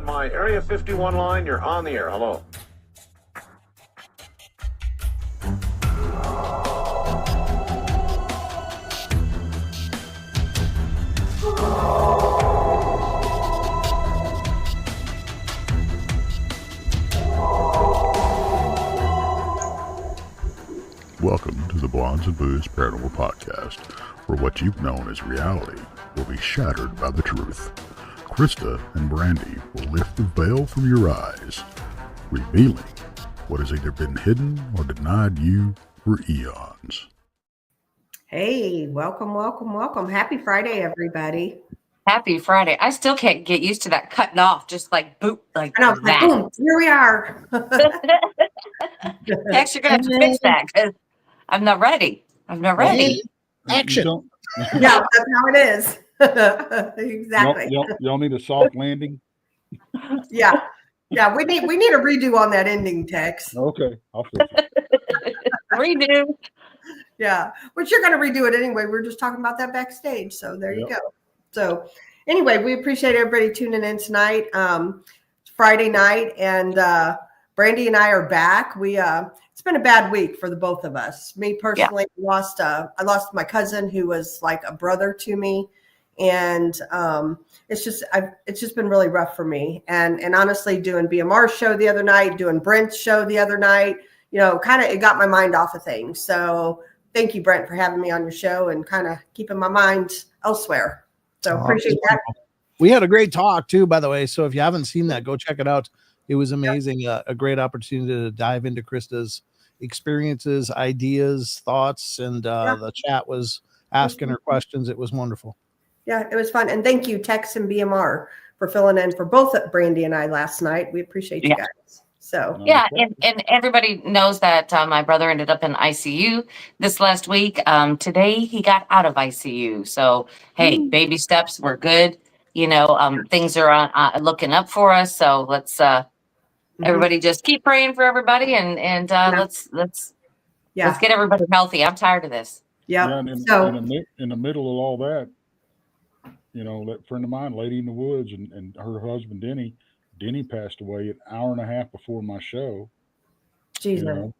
my Area 51 line. You're on the air. Hello. Welcome to the Blondes and Booze Paranormal Podcast, where what you've known as reality will be shattered by the truth. Krista and Brandy will lift the veil from your eyes, revealing what has either been hidden or denied you for eons. Hey, welcome. Happy Friday, everybody. Happy Friday. I still can't get used to that cutting off, just like boop, like I know, that. boom, here we are. Tex, you're going to have to fix that because I'm not ready. Action. Yeah, that's how it is. Exactly. Y'all need a soft landing? Yeah, we need a redo on that ending, Tex. Okay, I'll fix it. Redo. Yeah, which you're going to redo it anyway. We're just talking about that backstage, so there you go. So anyway, we appreciate everybody tuning in tonight. It's Friday night, and Brandy and I are back. It's been a bad week for the both of us. Me personally, I lost my cousin who was like a brother to me, and it's just been really rough for me. And honestly, doing BMR's show the other night, doing Brent's show the other night, it got my mind off of things. So thank you, Brent, for having me on your show and kind of keeping my mind elsewhere. So appreciate that. We had a great talk too, by the way. So if you haven't seen that, go check it out. It was amazing. A great opportunity to dive into Krista's experiences, ideas, thoughts, and the chat was asking her questions. It was wonderful. Yeah, it was fun. And thank you, Tex and BMR, for filling in for both Brandy and I last night. We appreciate you guys. So and everybody knows that my brother ended up in ICU this last week. Today he got out of ICU. So hey, baby steps. We're good. Things are looking up for us. So let's everybody just keep praying for everybody and let's get everybody healthy. I'm tired of this. Yeah. In the middle of all that, that friend of mine, Lady in the Woods, and her husband Denny passed away an hour and a half before my show. Jesus.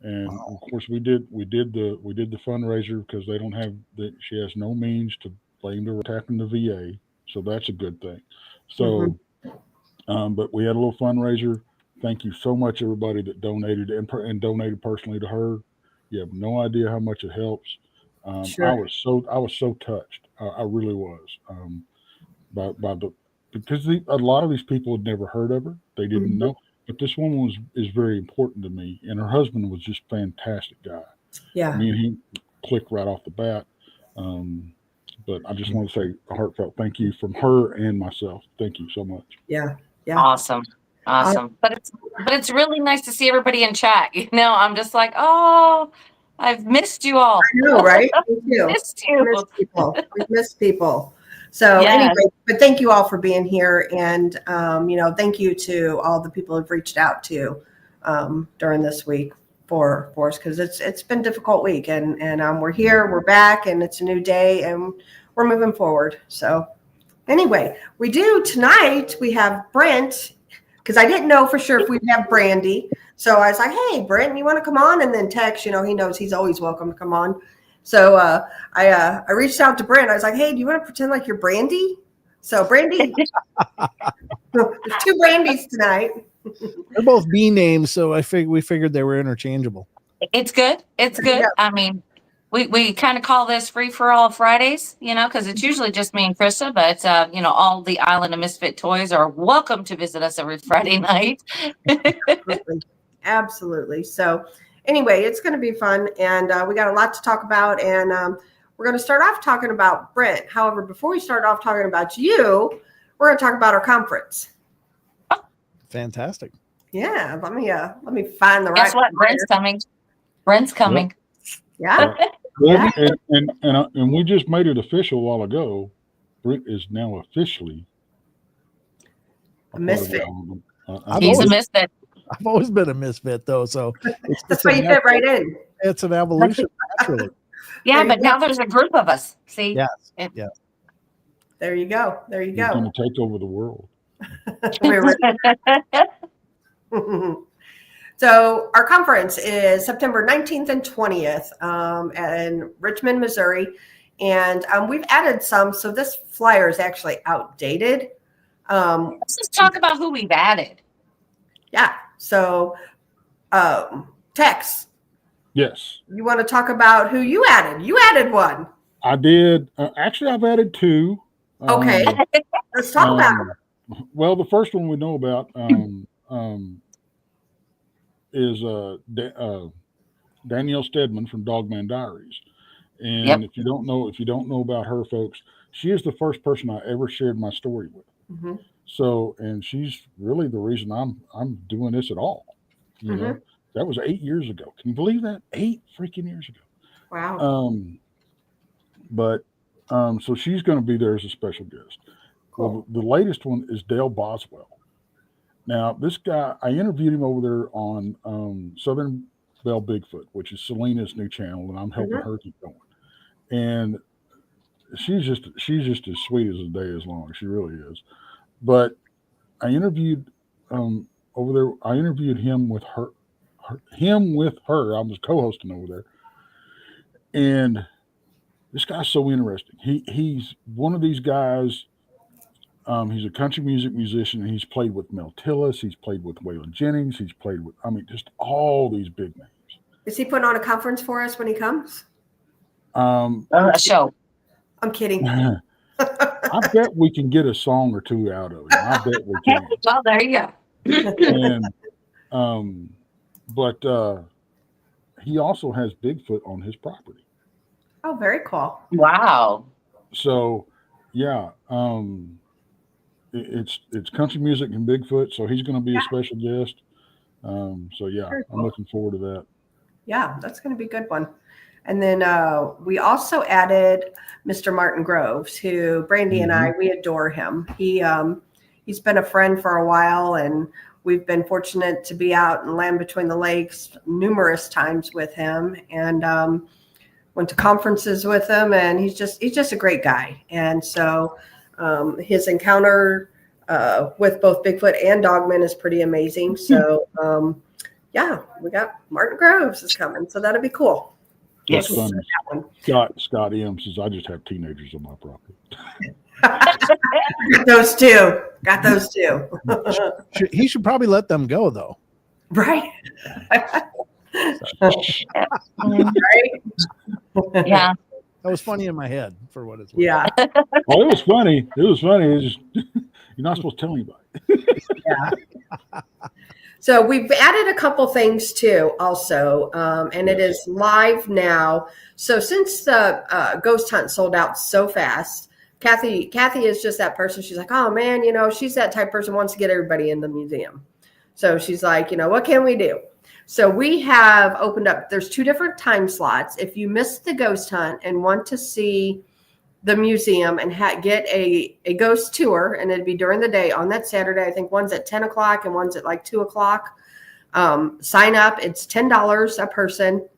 And of course we did the fundraiser because they don't have she has no means to claim to tap in the VA, so that's a good thing. So but we had a little fundraiser. Thank you so much, everybody that donated and donated personally to her. You have no idea how much it helps. Sure. I was so touched. I really was. Because a lot of these people had never heard of her. They didn't know. But this woman is very important to me. And her husband was just a fantastic guy. Yeah. Me and he clicked right off the bat. But I just want to say a heartfelt thank you from her and myself. Thank you so much. Yeah. Awesome. But it's really nice to see everybody in chat. I'm just like, oh, I've missed you all. I know, right? Me too. Missed you. We've missed people. So anyway, but thank you all for being here. And, thank you to all the people who've reached out to during this week for us, because it's been a difficult week. And we're here, we're back, and it's a new day, and we're moving forward. So anyway, tonight we have Brent, because I didn't know for sure if we'd have Brandy. So I was like, hey, Brent, you want to come on? And then Tex, he knows he's always welcome to come on. So I reached out to Brent. I was like, hey, do you want to pretend like you're Brandy? So Brandy, there's two Brandys tonight. They're both B names, so we figured they were interchangeable. It's good. Yeah. I mean, we kind of call this free for all Fridays, because it's usually just me and Krista, but all the Island of Misfit Toys are welcome to visit us every Friday night. Absolutely. So anyway, it's going to be fun, and we got a lot to talk about, and we're going to start off talking about Brent. However, before we start off talking about you, we're going to talk about our conference. Fantastic. Yeah, let me find the right. Guess what? Brent's coming. Yeah. And we just made it official a while ago. Brent is now officially a misfit. He's a misfit. I've always been a misfit, though, so that's why you fit right in. It's an evolution, naturally. Yeah, but now there's a group of us. See? Yes. Yes. There you go. He's going to take over the world. We're So our conference is September 19th and 20th in Richmond, Missouri. And we've added some. So this flyer is actually outdated. Let's just talk about who we've added. Yeah. So Tex, Yes, you want to talk about who you added? You added one. I did. Actually, I've added two. Okay. Let's talk about it. Well, the first one we know about is Danielle Stedman from Dogman Diaries. And if you don't know about her, folks, she is the first person I ever shared my story with. Mm-hmm. So, and she's really the reason I'm doing this at all. You know, that was 8 years ago. Can you believe that? 8 freaking years ago. Wow. So she's going to be there as a special guest. Cool. Well, the latest one is Dale Boswell. Now, this guy, I interviewed him over there on Southern Belle Bigfoot, which is Selena's new channel, and I'm helping her keep going. And she's just as sweet as the day is long. She really is. But I interviewed over there. I interviewed him with her. I was co-hosting over there, and this guy's so interesting. He's one of these guys. He's a country music musician, and he's played with Mel Tillis. He's played with Waylon Jennings. He's played with, just all these big names. Is he putting on a conference for us when he comes? A show. I'm kidding. I bet we can get a song or two out of it. I bet we can. Well, there you go. And, but he also has Bigfoot on his property. Oh, very cool. Wow. So, yeah, it's country music and Bigfoot. So he's going to be a special guest. So yeah, Very cool. I'm looking forward to that. Yeah, that's going to be a good one. And then we also added Mr. Martin Groves, who Brandy and I, we adore him. He's been a friend for a while, and we've been fortunate to be out and Land Between the Lakes numerous times with him, and went to conferences with him. And he's just a great guy. And so his encounter with both Bigfoot and Dogman is pretty amazing. So yeah, we got Martin Groves is coming, so that'll be cool. Yes. Scott M says, I just have teenagers on my property. Got those two. He should probably let them go, though. Right. Right? Yeah. That was funny in my head, for what it's worth. Yeah. Oh, it was funny. It's just, you're not supposed to tell anybody. Yeah. So we've added a couple things too, also, and it is live now. So since the ghost hunt sold out so fast, Kathy is just that person. She's like, oh man, she's that type of person who wants to get everybody in the museum. So she's like, what can we do? So we have opened up. There's 2 different time slots. If you missed the ghost hunt and want to see the museum and get a ghost tour, and it'd be during the day on that Saturday. I think one's at 10 o'clock and one's at like 2 o'clock. Sign up. It's $10 a person.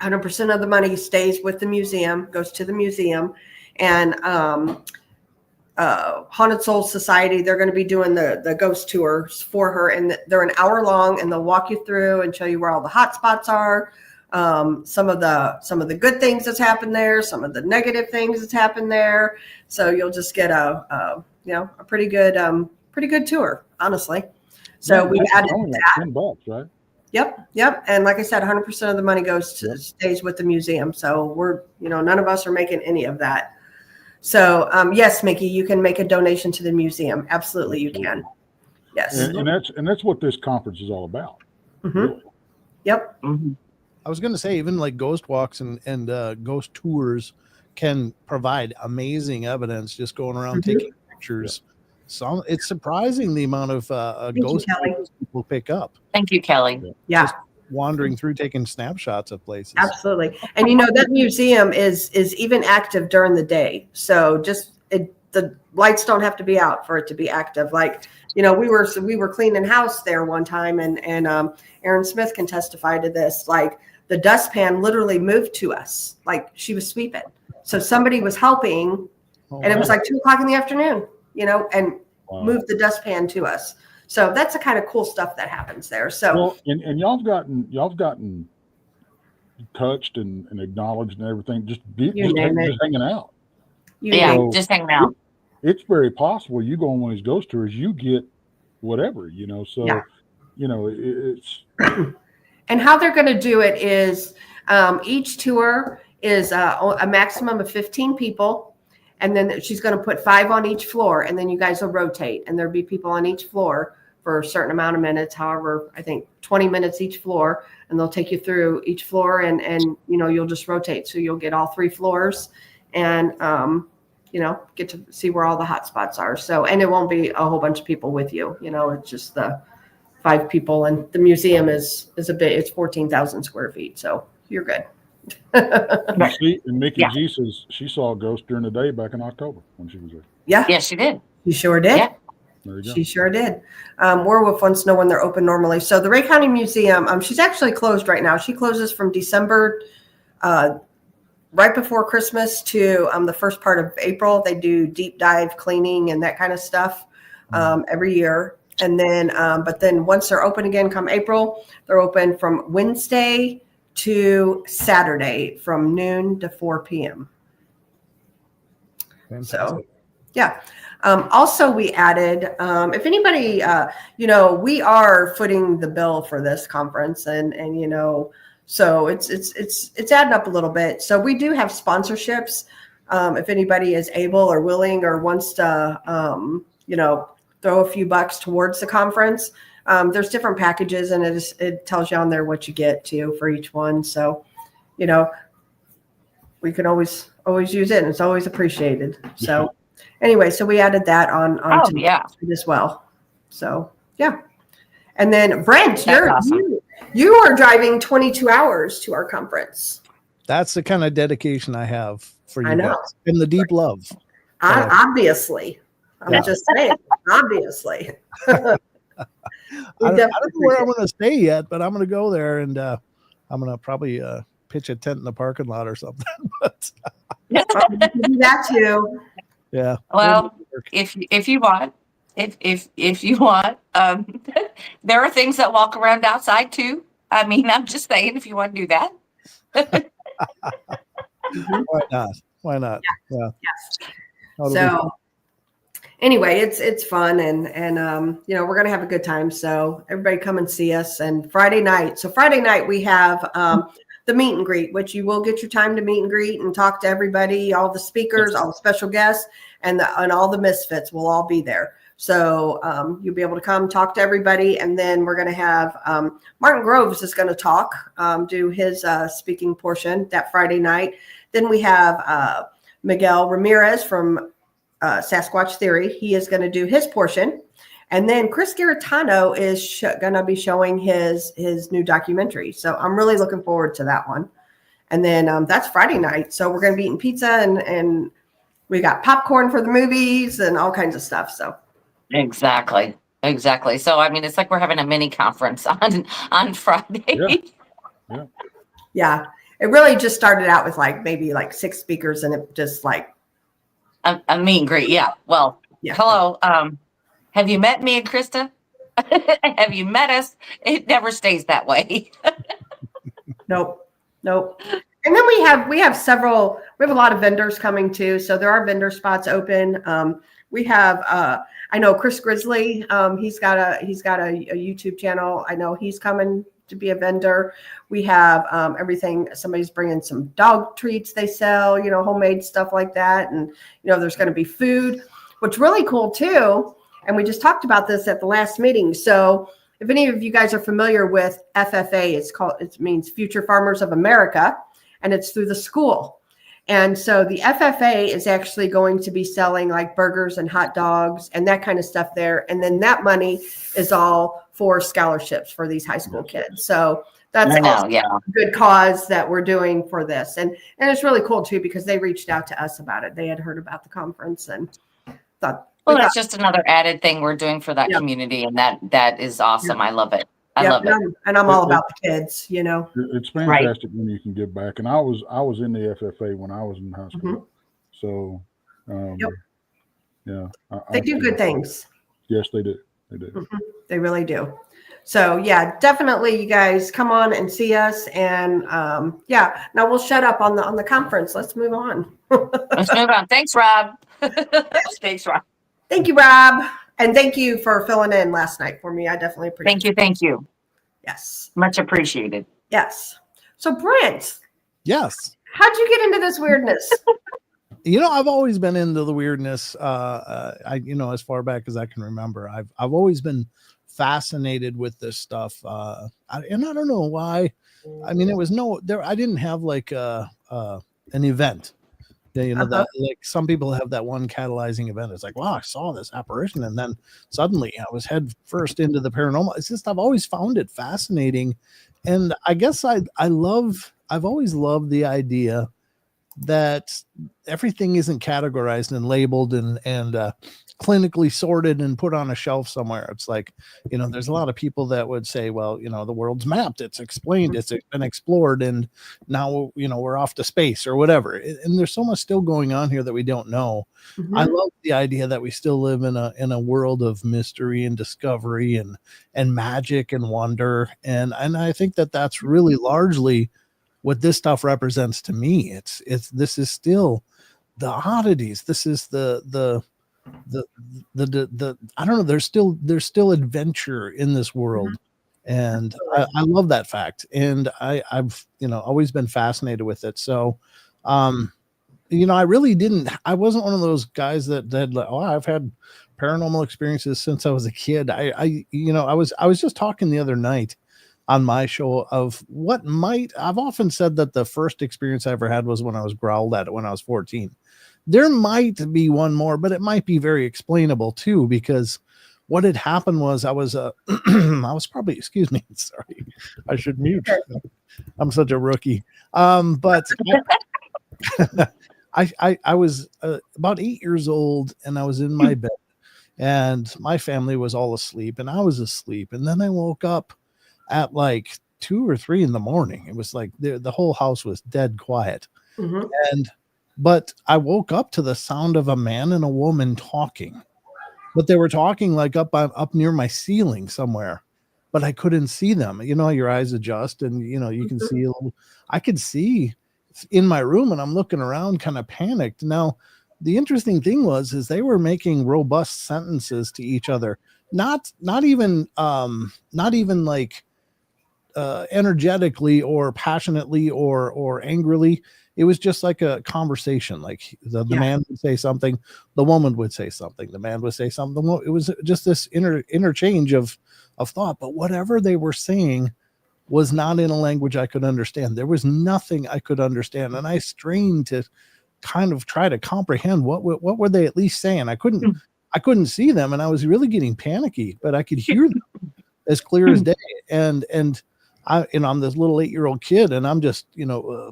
100% of the money stays with the museum, goes to the museum. And Haunted Soul Society, they're going to be doing the ghost tours for her, and they're an hour long, and they'll walk you through and show you where all the hot spots are. Some of the good things that's happened there, some of the negative things that's happened there. So you'll just get a pretty good tour, honestly. So we added that. $10, right? Yep. And like I said, 100% of the money stays with the museum. So we're, none of us are making any of that. So yes, Mickey, you can make a donation to the museum. Absolutely, you can. Yes. And that's what this conference is all about. Mm-hmm. Really. Yep. Mm-hmm. I was going to say, even like ghost walks and ghost tours can provide amazing evidence just going around taking pictures. So it's surprising the amount of ghost tours people pick up. Thank you, Kelly. Yeah. Just wandering through, taking snapshots of places. Absolutely. And that museum is even active during the day. So the lights don't have to be out for it to be active. Like, we were cleaning house there one time, and Aaron Smith can testify to this. Like, the dustpan literally moved to us, like she was sweeping. So somebody was helping, and it was like 2 o'clock in the afternoon, and move the dustpan to us. So that's the kind of cool stuff that happens there. So well, and y'all have gotten touched and acknowledged and everything, just hanging out. So, just hanging out. It's very possible you go on one of these ghost tours, you get whatever, so it's and how they're going to do it is each tour is a maximum of 15 people, and then she's going to put 5 on each floor, and then you guys will rotate, and there'll be people on each floor for a certain amount of minutes, however, I think 20 minutes each floor, and they'll take you through each floor, and you'll just rotate, so you'll get all 3 floors, and get to see where all the hot spots are. So, and it won't be a whole bunch of people with you, it's just the 5 people, and the museum is a bit, it's 14,000 square feet. So you're good. See, and Mickey G says she saw a ghost during the day back in October when she was there. Yeah. Yes, she did. She sure did. Yeah. There you go. She sure did. Werewolf wants to know when they're open normally. So the Ray County Museum, she's actually closed right now. She closes from December, right before Christmas to the first part of April. They do deep dive cleaning and that kind of stuff every year. And then, but then once they're open again come April, they're open from Wednesday to Saturday from noon to 4 p.m. Fantastic. So, yeah. Also, we added, if anybody, we are footing the bill for this conference, and so it's adding up a little bit. So we do have sponsorships. If anybody is able or willing or wants to, throw a few bucks towards the conference, there's different packages, and it tells you on there what you get too for each one. So, we can always use it, and it's always appreciated. So anyway, so we added that on as well. So yeah. And then Brent, you are driving 22 hours to our conference. That's the kind of dedication I have for you I know. guys and the deep love. Obviously. I'm just saying, obviously. I don't know where I'm going to stay yet, but I'm going to go there, and I'm going to probably pitch a tent in the parking lot or something. But do that too. Yeah. Well, if you want, if you want, there are things that walk around outside too. I mean, I'm just saying, if you want to do that. Why not? Why not? Yeah. Yes. So anyway, it's fun, and we're gonna have a good time. So everybody come and see us. And Friday night we have the meet and greet, which you will get your time to meet and greet and talk to everybody, all the speakers, all the special guests, and all the misfits will all be there. So you'll be able to come talk to everybody. And then we're going to have Martin Groves is going to talk, do his speaking portion that Friday night. Then we have Miguel Ramirez from Sasquatch Theory. He is going to do his portion. And then Chris Garitano is going to be showing his new documentary. So I'm really looking forward to that one. And then that's Friday night. So we're going to be eating pizza, and we got popcorn for the movies and all kinds of stuff. So Exactly. So, I mean, it's like we're having a mini conference on Friday. Yeah. It really just started out with maybe 6 speakers, and it just a meet and greet. Yeah. Well, hello. Have you met me and Krista? Have you met us? It never stays that way. Nope. And then we have a lot of vendors coming too. So there are vendor spots open. We have, I know Chris Grizzly, he's got a YouTube channel. I know he's coming to be a vendor. We have everything. Somebody's bringing some dog treats they sell, homemade stuff like that. And, there's going to be food, which really cool too. And we just talked about this at the last meeting. So if any of you guys are familiar with FFA, it means Future Farmers of America, and it's through the school. And so the FFA is actually going to be selling burgers and hot dogs and that kind of stuff there. And then that money is all for scholarships for these high school kids. So that's also a good cause that we're doing for this. And it's really cool too, because they reached out to us about it. They had heard about the conference and thought, well, that's just another added thing we're doing for that community. And that is awesome. I love it. I love it. And I'm all about the kids, It's fantastic when you can give back. And I was in the FFA when I was in high school. So, they do good things. Yes, they do. They do. Mhm. They really do. So yeah, definitely you guys come on and see us. And yeah, now we'll shut up on the conference. Let's move on. Let's move on. Thanks, Rob. Thanks, Rob. Thank you, Rob. And thank you for filling in last night for me. I definitely appreciate Thank you. Thank you. Yes. Much appreciated. Yes. So Brent, Yes. how'd you get into this weirdness? I've always been into the weirdness. As far back as I can remember, I've always been fascinated with this stuff. And I don't know why. I mean, it was I didn't have like an event. That like some people have that one catalyzing event. It's like, wow, I saw this apparition, and then suddenly I was head first into the paranormal. It's just I've always found it fascinating, and I guess I've always loved the idea that everything isn't categorized and labeled and clinically sorted and put on a shelf somewhere. It's like, there's a lot of people that would say, well, the world's mapped, it's explained, it's been explored, and now, we're off to space or whatever. And there's so much still going on here that we don't know. Mm-hmm. I love the idea that we still live in a world of mystery and discovery and magic and wonder. And I think that that's really largely what this stuff represents to me. This is still the oddities. This is the I don't know. There's still adventure in this world, and I love that fact. And I've always been fascinated with it. So, I really didn't. I wasn't one of those guys that like, oh, I've had paranormal experiences since I was a kid. I was just talking the other night on my show of I've often said that the first experience I ever had was when I was growled at when I was 14. There might be one more, but it might be very explainable too, because what had happened was I was probably, excuse me, sorry, I should mute. I'm such a rookie. But I was about 8 years old, and I was in my bed, and my family was all asleep, and I was asleep. And then I woke up at like 2 or 3 in the morning. It was like the whole house was dead quiet. Mm-hmm. But I woke up to the sound of a man and a woman talking, but they were talking like up near my ceiling somewhere, but I couldn't see them. Your eyes adjust, and you can see a little. I could see in my room, and I'm looking around kind of panicked. Now, the interesting thing is they were making robust sentences to each other, not even like energetically or passionately or angrily. It was just like a conversation. Like the man would say something, the woman would say something, the man would say something. It was just this interchange of thought. But whatever they were saying was not in a language I could understand. There was nothing I could understand, and I strained to kind of try to comprehend what were they at least saying. I couldn't see them, and I was really getting panicky, but I could hear them as clear as day. And I'm this little 8-year-old kid, and I'm just,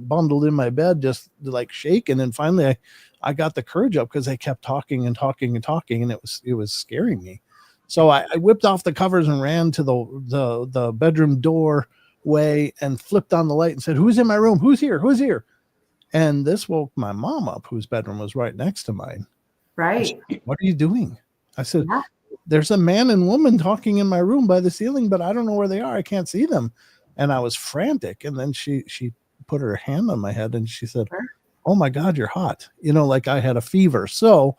bundled in my bed, just like shaking. And finally I got the courage up because they kept talking and talking and talking, and it was scaring me. So I whipped off the covers and ran to the bedroom doorway and flipped on the light and said, "Who's in my room? Who's here? Who's here?" And this woke my mom up, whose bedroom was right next to mine. Right. Said, "What are you doing?" I said, "There's a man and woman talking in my room by the ceiling, but I don't know where they are. I can't see them." And I was frantic. And then she put her hand on my head and she said, "Oh my God, you're hot." Like I had a fever. So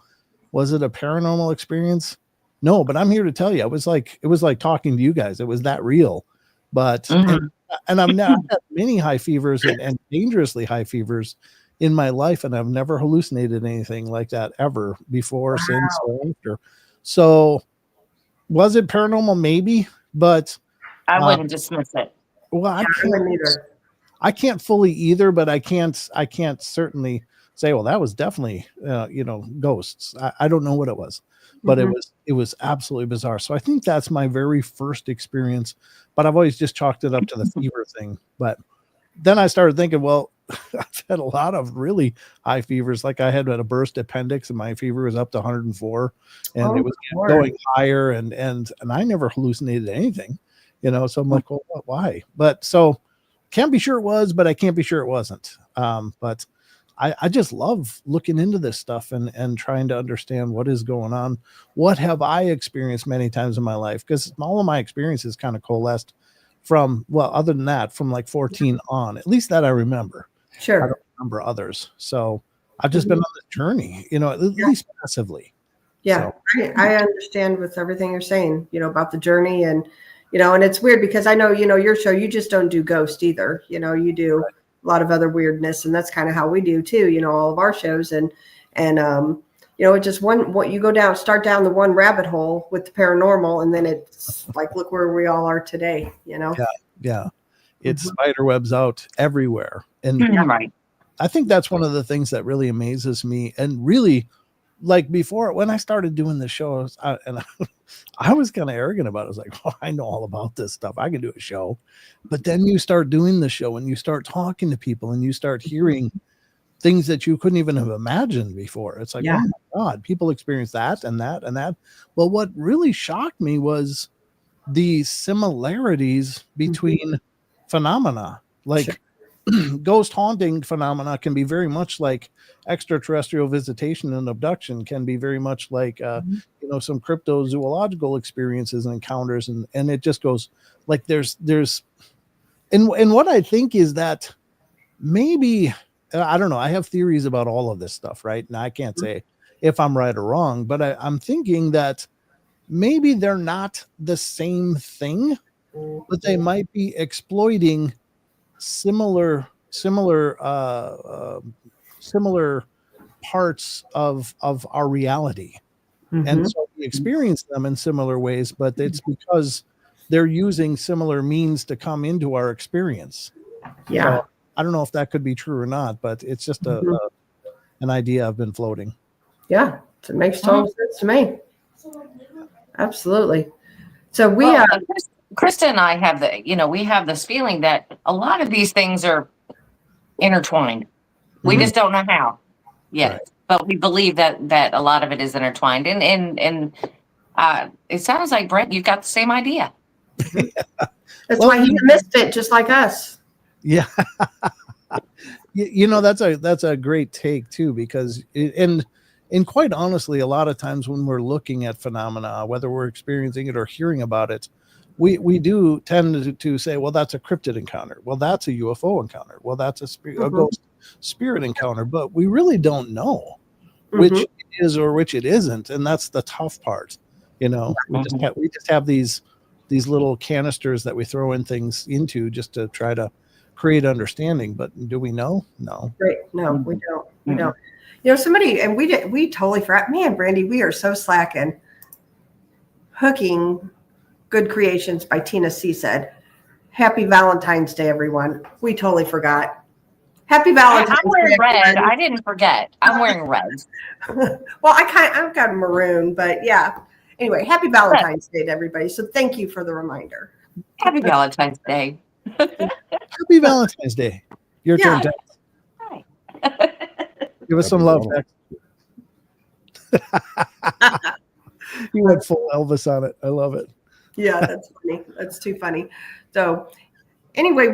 was it a paranormal experience? No, but I'm here to tell you, it was like talking to you guys. It was that real. But, and I've now had many high fevers and dangerously high fevers in my life. And I've never hallucinated anything like that ever before, since, or after. So was it paranormal? Maybe, but I wouldn't dismiss it. Well, I can't fully either, but I can't certainly say, well, that was definitely, ghosts. I don't know what it was, but it was absolutely bizarre. So I think that's my very first experience, but I've always just chalked it up to the fever thing. But then I started thinking, well, I've had a lot of really high fevers. Like I had a burst appendix and my fever was up to 104, and it was going higher, and I never hallucinated anything. So I'm like, well, why? But so can't be sure it was, but I can't be sure it wasn't. But I just love looking into this stuff and trying to understand what is going on. What have I experienced many times in my life? Because all of my experiences kind of coalesced from, well, other than that, from like 14 on, at least that I remember. Sure. I don't remember others. So I've just been on this journey, at least passively. Yeah, So. I understand with everything you're saying, about the journey and, and it's weird because I know, your show, you just don't do ghost either. You do a lot of other weirdness, and that's kind of how we do too, all of our shows. And it just what you start down the one rabbit hole with the paranormal, and then it's like, look where we all are today, Yeah. It's spider webs out everywhere. And Right. I think that's one of the things that really amazes me. And really, like before, when I started doing the show, I was kind of arrogant about it. I was like, I know all about this stuff. I can do a show. But then you start doing the show and you start talking to people and you start hearing things that you couldn't even have imagined before. It's like, oh my God, people experience that and that and that. Well, what really shocked me was the similarities between phenomena. Like ghost haunting phenomena can be very much like extraterrestrial visitation and abduction, can be very much like some cryptozoological experiences and encounters, and it just goes like there's and what I think is that maybe I don't know, I have theories about all of this stuff, right? And I can't say if I'm right or wrong, but I'm thinking that maybe they're not the same thing, but they might be exploiting similar parts of our reality. And so we experience them in similar ways, but it's because they're using similar means to come into our experience. Yeah. So I don't know if that could be true or not, but it's just an idea I've been floating. Yeah, it makes total sense to me. Absolutely. So Krista and I have we have this feeling that a lot of these things are intertwined. We just don't know how yet, Right. but we believe that a lot of it is intertwined. And it sounds like, Brent, you've got the same idea. That's why you missed it, just like us. Yeah. That's a great take too, because and quite honestly, a lot of times when we're looking at phenomena, whether we're experiencing it or hearing about it, we do tend to say, well, that's a cryptid encounter. Well, that's a UFO encounter. Well, that's a ghost spirit encounter. But we really don't know which it is or which it isn't, and that's the tough part. We just have these little canisters that we throw in things into just to try to create understanding. But do we know? No. Great. No, we don't. We don't. Somebody, and we totally forgot. Man, Brandy, we are so slacking. Hooking Good Creations by Tina C said, "Happy Valentine's Day, everyone." We totally forgot. Happy Valentine's I'm wearing Day. red. I didn't forget. I'm wearing red. Well, I've got maroon, but yeah. Anyway, happy Valentine's Day to everybody. So thank you for the reminder. Happy Valentine's Day. Happy Valentine's Day. Your turn, Tex. Hi. Give us some love, Tex. You went full Elvis on it. I love it. Yeah, that's funny. That's too funny. So anyway,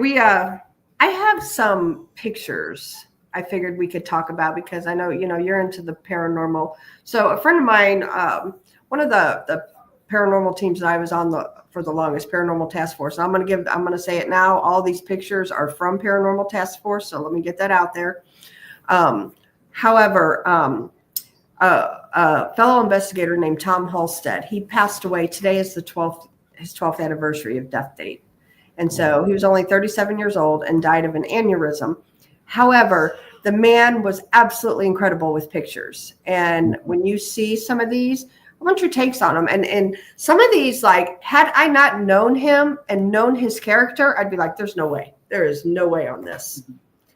I have some pictures I figured we could talk about because I know, you're into the paranormal. So a friend of mine, one of the paranormal teams that I was on for the longest, Paranormal Task Force. And I'm going to say it now. All these pictures are from Paranormal Task Force. So let me get that out there. However, a fellow investigator named Tom Halstead, he passed away. Today is his 12th anniversary of death date. And so he was only 37 years old and died of an aneurysm. However, the man was absolutely incredible with pictures. And when you see some of these, I want your takes on them. And some of these, like, had I not known him and known his character, I'd be like, there's no way. There is no way on this.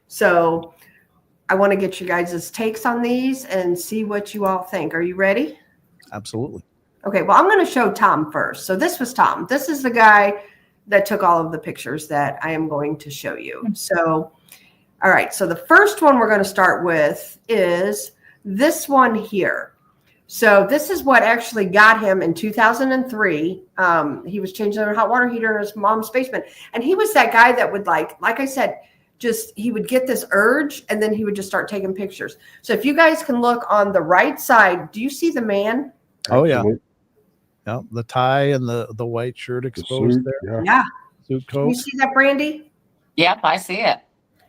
So I want to get you guys' takes on these and see what you all think. Are you ready? Absolutely. Okay, well, I'm going to show Tom first. So this was Tom. This is the guy that took all of the pictures that I am going to show you. So, all right. So the first one we're going to start with is this one here. So this is what actually got him in 2003. He was changing a hot water heater in his mom's basement. And he was that guy that would like I said, he would get this urge and then he would just start taking pictures. So if you guys can look on the right side, do you see the man? Oh yeah. Absolutely. Yeah, the tie and the white shirt The exposed suit, there. Yeah. Suit Can you coat. see that, Brandy? Yep, I see it.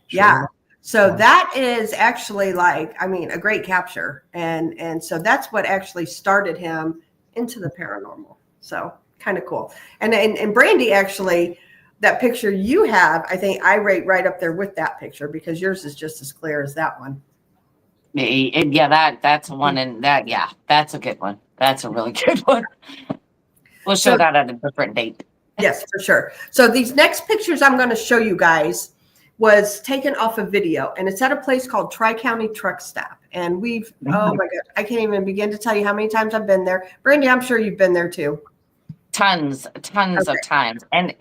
Yeah. enough. So Yeah. that is actually a great capture. And so that's what actually started him into the paranormal. So kind of cool. And Brandy, actually, that picture you have, I think I rate right up there with that picture because yours is just as clear as that one. Yeah, that's one, and that's a good one. That's a really good one. We'll show So- that at a different date. Yes, for sure. So these next pictures I'm going to show you guys was taken off a video, and it's at a place called Tri-County Truck Stop. And oh my God, I can't even begin to tell you how many times I've been there. Brandy, I'm sure you've been there too. Tons of Okay. times. And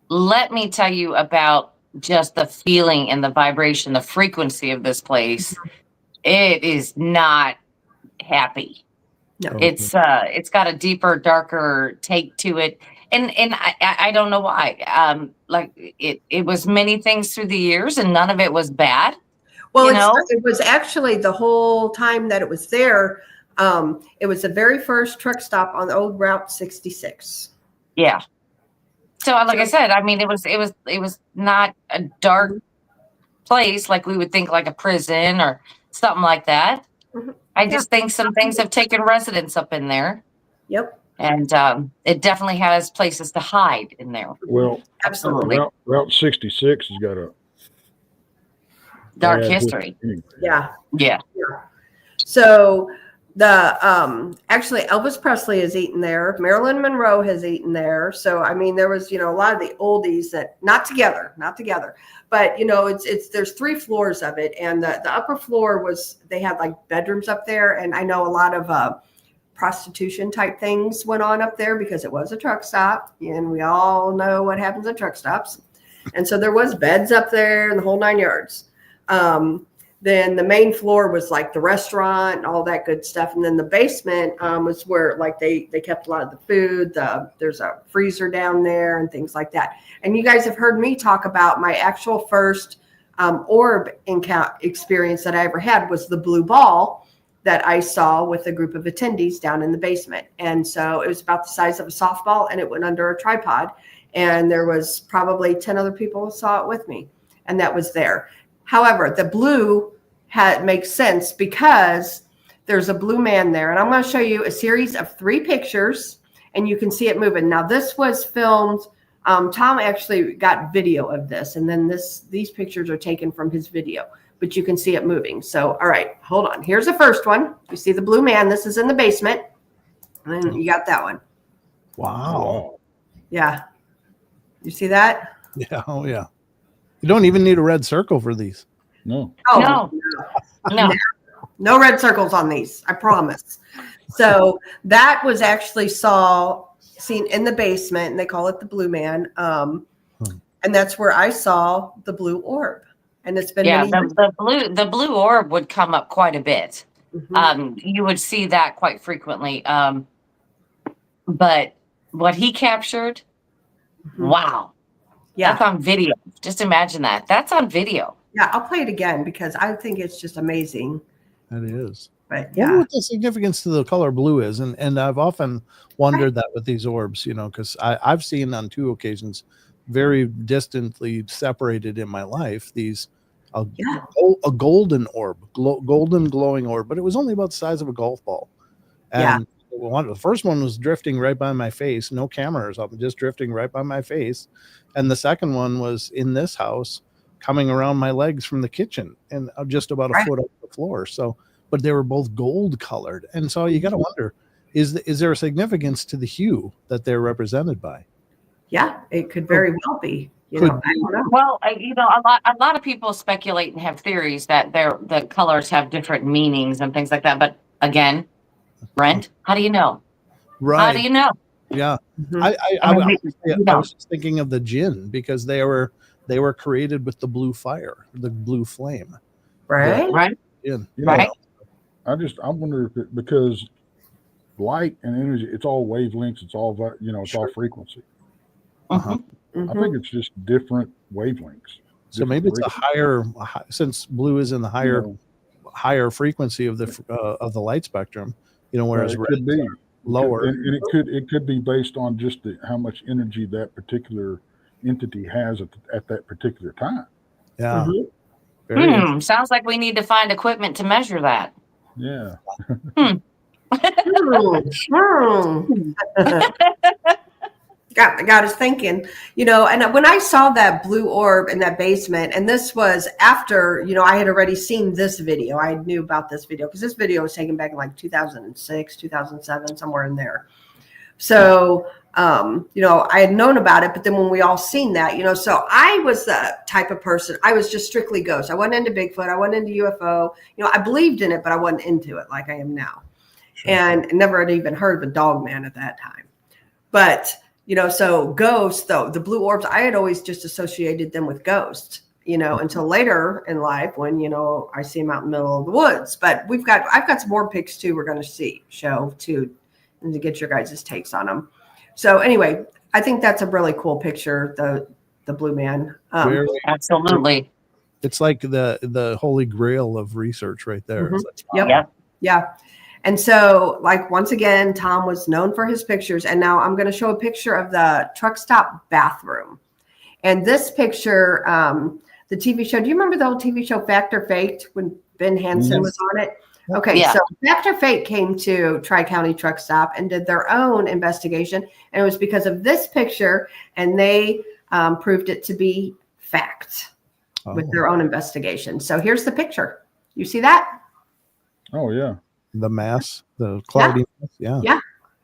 let me tell you about just the feeling and the vibration, the frequency of this place. It is not happy. No. It's got a deeper, darker take to it. And I don't know why. It was many things through the years and none of it was bad. Well, You know? it was actually the whole time that it was there. It was the very first truck stop on the old Route 66. Yeah. So like I said, I mean, it was not a dark place like we would think, like a prison or something like that. Mhm. I just think some things have taken residence up in there, Yep, and it definitely has places to hide in there. Well, absolutely. Route 66 has got a Dark bad history. anyway. Yeah. Yeah. So the actually Elvis Presley has eaten there. Marilyn Monroe has eaten there. So I mean, there was a lot of the oldies that not together, but it's there's 3 floors of it, and the upper floor they had like bedrooms up there, and I know a lot of prostitution type things went on up there because it was a truck stop, and we all know what happens at truck stops, and so there was beds up there and the whole 9 yards. Then the main floor was like the restaurant and all that good stuff. And then the basement was where like they kept a lot of the food. There's a freezer down there and things like that. And you guys have heard me talk about my actual first orb experience that I ever had was the blue ball that I saw with a group of attendees down in the basement. And so it was about the size of a softball and it went under a tripod. And there was probably 10 other people who saw it with me. And that was there. However, the blue makes sense because there's a blue man there. And I'm going to show you a series of 3 pictures and you can see it moving. Now, this was filmed. Tom actually got video of this. And then these pictures are taken from his video, but you can see it moving. So, all right, hold on. Here's the first one. You see the blue man. This is in the basement. And then you got that one. Wow. Yeah. You see that? Yeah. Oh yeah. You don't even need a red circle for these. No. Oh, No. no red circles on these, I promise. So that was actually seen in the basement, and they call it the Blue Man. And that's where I saw the blue orb. And it's been many years. the blue orb would come up quite a bit. Mhm. You would see that quite frequently. But what he captured, Mhm. wow. Yeah. That's on video. Just imagine that. That's on video. Yeah, I'll play it again because I think it's just amazing. That is. But I wonder yeah. what the significance to the color blue is, and I've often wondered that with these orbs, because I've seen on 2 occasions, very distantly separated in my life, a golden orb, golden glowing orb, but it was only about the size of a golf ball. And the first one was drifting right by my face, no camera or something, just drifting right by my face. And the second one was in this house, coming around my legs from the kitchen and just about a foot off the floor. So, but they were both gold colored. And so you got to wonder, is there a significance to the hue that they're represented by? Yeah, it could very well be. I don't know. Well, a lot of people speculate and have theories that the colors have different meanings and things like that. But again, Brent, how do you know? Right. How do you know? Yeah. Mhm. I was just thinking of the jinn because they were created with the blue fire, the blue flame. Right? Right? Jinn. Right. I wonder if because light and energy, it's all wavelengths, it's all it's all frequency. Uh-huh. Mhm. I think it's just different wavelengths. So maybe it's a higher, since blue is in the higher frequency of the light spectrum, whereas red could be lower. And it could be based on just how much energy that particular entity has at that particular time. Yeah. Mhm. Very Sounds like we need to find equipment to measure that. Yeah. Got us thinking, and when I saw that blue orb in that basement, and this was after, I had already seen this video. I knew about this video because this video was taken back in like 2006, 2007, somewhere in there. So, I had known about it, but then when we all seen that, so I was the type of person, I was just strictly ghost. I wasn't into Bigfoot. I wasn't into UFO. I believed in it, but I wasn't into it like I am now. Sure. And never had even heard of a dog man at that time. But, so ghosts, though, the blue orbs, I had always just associated them with ghosts, until later in life when, I see them out in the middle of the woods. But I've got some more pics too we're going to show too, and to get your guys' takes on them. So anyway, I think that's a really cool picture, the blue man. Absolutely. It's like the holy grail of research right there. Mm-hmm. Like, wow. Yep. Yeah. And so, like, once again, Tom was known for his pictures. And now I'm going to show a picture of the truck stop bathroom. And this picture, the TV show, do you remember the old TV show Fact or Faked when Ben Hansen was on it? Okay, yeah. So Fact or Fake came to Tri-County Truck Stop and did their own investigation. And it was because of this picture, and they proved it to be fact with their own investigation. So here's the picture. You see that? Oh, yeah. The mass, the cloudy mass, yeah. Yeah.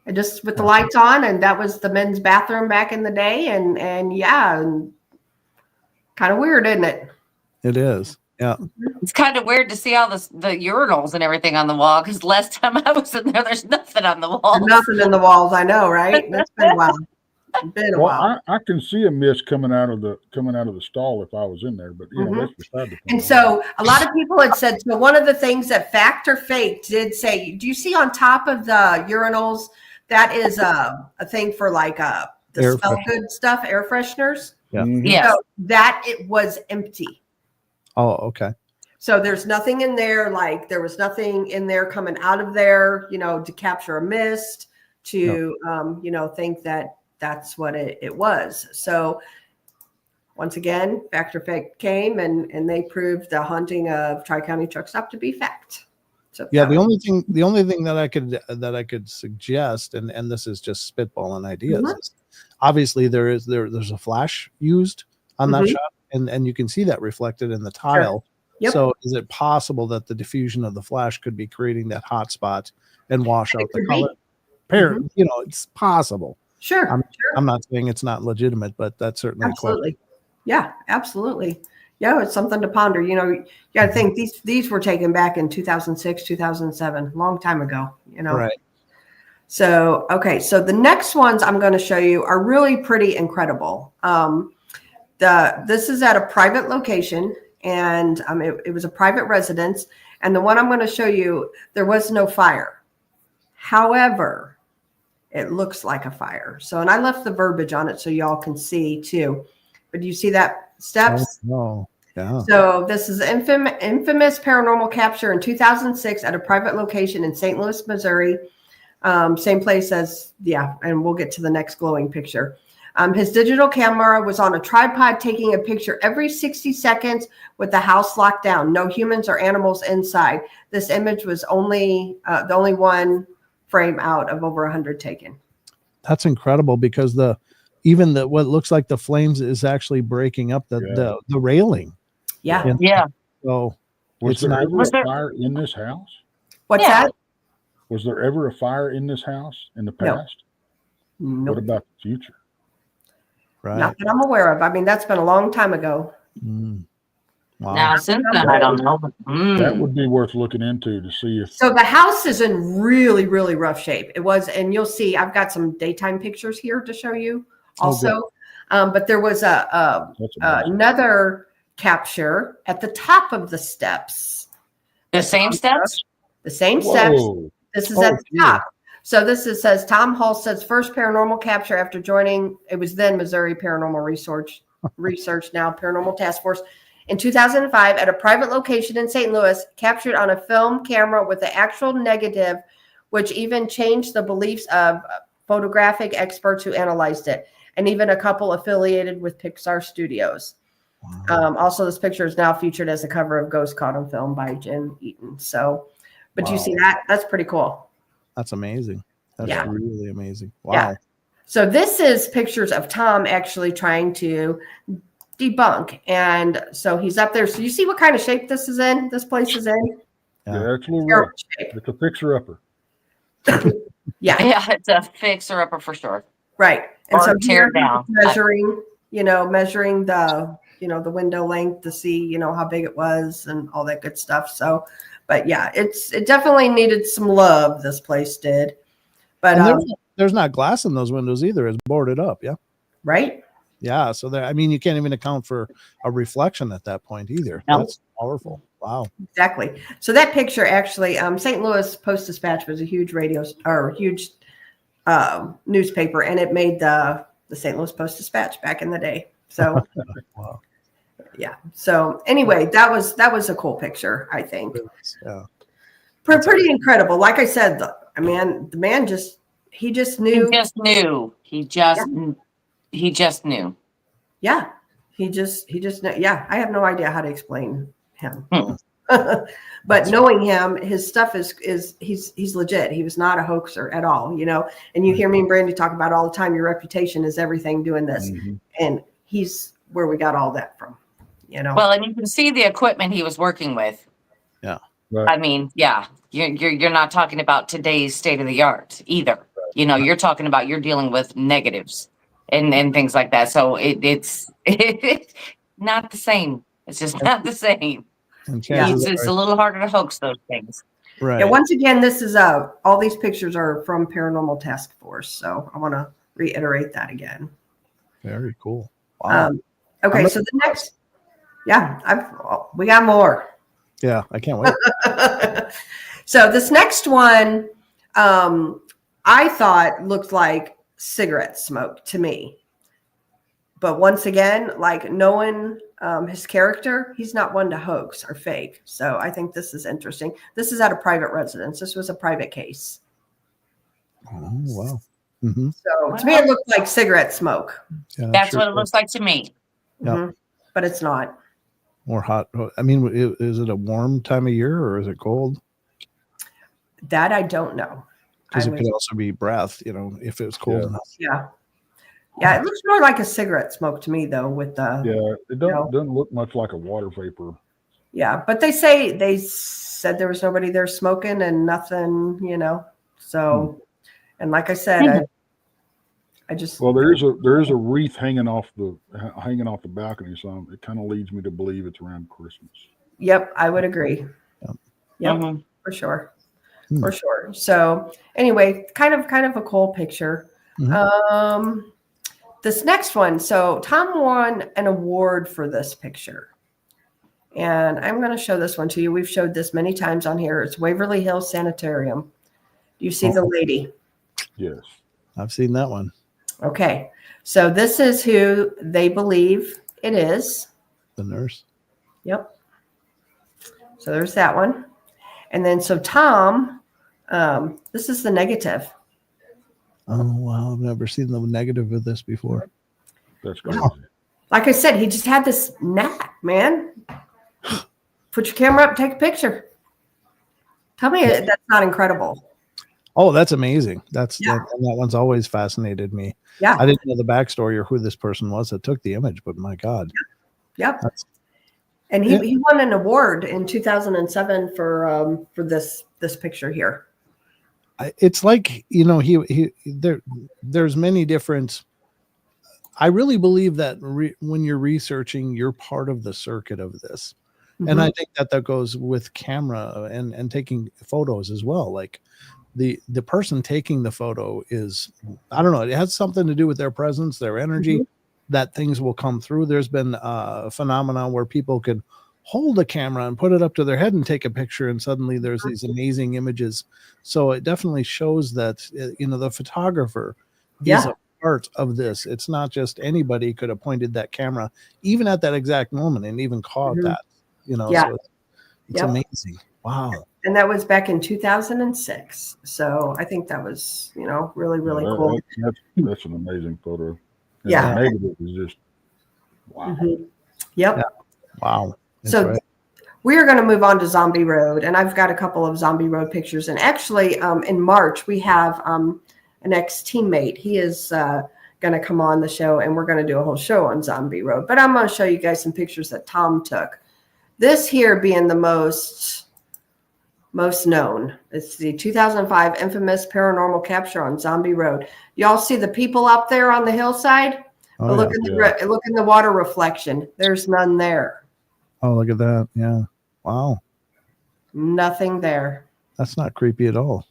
And just with the lights on, and that was the men's bathroom back in the day. And kind of weird, isn't it? It is. Yeah. It's kind of weird to see all the urinals and everything on the wall, because last time I was in there's nothing on the wall. Nothing in the walls, I know, right? That's been a while. Been a while. I can see a mist coming out of the stall if I was in there, but that's beside the point. And so a lot of people had said, so one of the things that Fact or Fake did say, do you see on top of the urinals, that is a thing for like the Air smell freshener. good stuff, air fresheners? Yeah. Yes. So that it was empty. Oh, okay. So there's nothing in there, like there was nothing in there coming out of there, to capture a mist, to, think that that's what it was. So once again, Fact or Fake came and they proved the haunting of Tri-County Truck Stop to be fact. So yeah, the only thing that I could suggest, and this is just spitballing ideas, is obviously there's a flash used on that shot, and you can see that reflected in the tile. Sure. Yep. So is it possible that the diffusion of the flash could be creating that hot spot and wash out the color? It's possible. Sure. I'm not saying it's not legitimate, but that's certainly absolutely. Yeah, absolutely. Yeah, it's something to ponder. You got to think these were taken back in 2006, 2007, long time ago. Right. So so the next ones I'm going to show you are really pretty incredible. This is at a private location, and it was a private residence. And the one I'm going to show you, there was no fire. However, it looks like a fire. So, and I left the verbiage on it so y'all can see too. But do you see that steps? Oh, yeah. So this is infamous paranormal capture in 2006 at a private location in St. Louis, Missouri. Same place as, and we'll get to the next glowing picture. His digital camera was on a tripod taking a picture every 60 seconds with the house locked down. No humans or animals inside. This image was the only one frame out of over 100 taken. That's incredible, because what looks like the flames is actually breaking up the railing. Yeah. And yeah. So was there ever a fire in this house? What's that? Was there ever a fire in this house in the past? No. What about the future? Right. Not that I'm aware of. I mean, that's been a long time ago. Wow. Now, since then, I don't know. That would be worth looking into to see if. So the house is in really, really rough shape. It was, and you'll see, I've got some daytime pictures here to show you also. But there was another capture at the top of the steps. The same steps? The same steps. This is at the top. So says Tom Hall says first paranormal capture after joining. It was then Missouri Paranormal Research Now Paranormal Task Force in 2005 at a private location in St. Louis, captured on a film camera with the actual negative, which even changed the beliefs of photographic experts who analyzed it, and even a couple affiliated with Pixar Studios. Also, this picture is now featured as the cover of Ghost Caught on Film by Jim Eaton. So, but you see that? That's pretty cool. That's amazing. That's really amazing. Wow. Yeah. So this is pictures of Tom actually trying to debunk. And so he's up there. So you see what kind of shape this is in? This place is in? Yeah, it's a little rough. It's a fixer-upper. Yeah. Yeah, it's a fixer-upper for sure. Right. And Or so tear down. measuring the, the window length to see, how big it was and all that good stuff. So, but yeah, it definitely needed some love. This place did. But there's not glass in those windows either. It's boarded up. Yeah. Right. Yeah. So there, you can't even account for a reflection at that point either. No. That's powerful. Wow. Exactly. So that picture actually, St. Louis Post-Dispatch was a huge huge newspaper, and it made the St. Louis Post-Dispatch back in the day. So, wow. Yeah. So anyway, that was a cool picture, I think. Yeah. Pretty incredible. Like I said, the man just knew. He just knew. He just knew. Yeah. He just knew. Yeah. I have no idea how to explain him. But knowing him, his stuff is he's legit. He was not a hoaxer at all, and you hear me and Brandy talk about all the time, your reputation is everything doing this. Mm-hmm. And he's where we got all that from, Well, and you can see the equipment he was working with. Yeah. Right. Yeah, you're not talking about today's state of the art either. You're talking about you're dealing with negatives and things like that. So it's not the same. It's just not the same. It's a little harder to hoax those things. Right. And once again, this is all these pictures are from Paranormal Task Force. So I want to reiterate that again. Very cool. Wow. Okay, so the next, we got more. Yeah, I can't wait. So this next one, I thought looked like cigarette smoke to me. But once again, like knowing his character, he's not one to hoax or fake. So I think this is interesting. This is at a private residence. This was a private case. Oh, wow. Mm-hmm. So to me, it looked like cigarette smoke. Yeah, That's what it looks like to me. Yeah. Mm-hmm. But it's not. More hot. Is it a warm time of year or is it cold? That I don't know. Because it could also be breath, if it was cold enough. Yeah. Yeah, it looks more like a cigarette smoke to me, though, with the... Yeah, it doesn't look much like a water vapor. Yeah, but they said there was nobody there smoking and nothing, So, and like I said, I just... Well, there is a wreath hanging off the balcony, so it kind of leads me to believe it's around Christmas. Yep, I would agree. Yep, Mm-hmm. for sure. For sure. So anyway, kind of a cool picture. Mm-hmm. This next one. So Tom won an award for this picture. And I'm going to show this one to you. We've showed this many times on here. It's Waverly Hills Sanitarium. Do you see the lady? Yes. I've seen that one. Okay. So this is who they believe it is. The nurse. Yep. So there's that one. And then so Tom, this is the negative. Oh, wow. I've never seen the negative of this before. That's crazy. Like I said, he just had this knack, man. Put your camera up, take a picture. Tell me that's not incredible. Oh, that's amazing. That one's always fascinated me. Yeah. I didn't know the backstory or who this person was that took the image, but my God. Yep. And he won an award in 2007 for this picture here. It's like, there's many different. I really believe that when you're researching, you're part of the circuit of this. Mm-hmm. And I think that goes with camera and taking photos as well. Like the person taking the photo is, I don't know, it has something to do with their presence, their energy, mm-hmm. that things will come through. There's been a phenomenon where people could hold a camera and put it up to their head and take a picture, and suddenly there's these amazing images. So it definitely shows that the photographer is a part of this. It's not just anybody could have pointed that camera, even at that exact moment, and even caught that. Yeah. So it's amazing. Wow. And that was back in 2006. So I think that was, really, really cool. That's an amazing photo. And Yeah. the negative is just wow. Mm-hmm. Yep. Yeah. Wow. That's So right. we are going to move on to Zombie Road, and I've got a couple of Zombie Road pictures. And actually, in March, we have an ex-teammate. He is going to come on the show, and we're going to do a whole show on Zombie Road. But I'm going to show you guys some pictures that Tom took. This here being the most known. It's the 2005 infamous paranormal capture on Zombie Road. Y'all see the people up there on the hillside? Oh, Look in the water reflection. There's none there. Oh, look at that. Yeah. Wow. Nothing there. That's not creepy at all.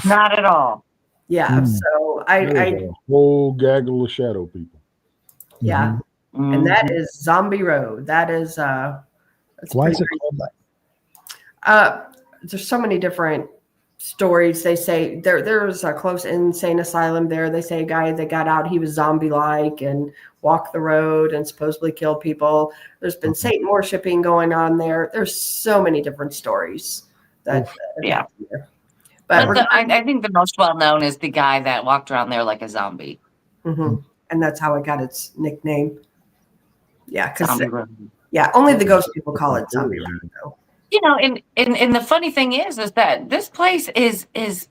Not at all. Yeah. So There's I a whole gaggle of shadow people. yeah. And that is Zombie Road. That is that's Why is pretty it called that? There's so many different stories. They say there's a close insane asylum there. They say a guy that got out, he was zombie-like and walked the road and supposedly killed people. There's been Satan worshiping going on there. There's so many different stories that Yeah. there. But I think the most well known is the guy that walked around there like a zombie. and that's how it got its nickname. Yeah, because Zombie Road. only the ghost people call it Zombie Road, though. And the funny thing is that this place is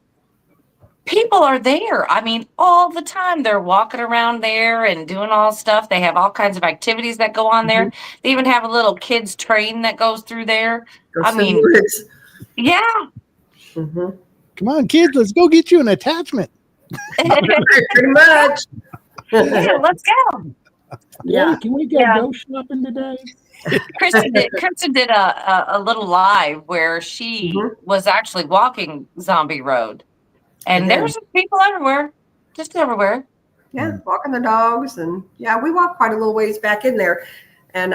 people are there. I mean, all the time they're walking around there and doing all stuff. They have all kinds of activities that go on there. They even have a little kids train that goes through there. Ghosts in the woods. Yeah. Come on, kids, let's go get you an attachment. Pretty much. Yeah, let's go. Yeah. Can we go ghost shopping today? Kristen did a little live where she was actually walking Zombie Road, and there's people everywhere, just everywhere. Yeah, walking the dogs, and we walked quite a little ways back in there, and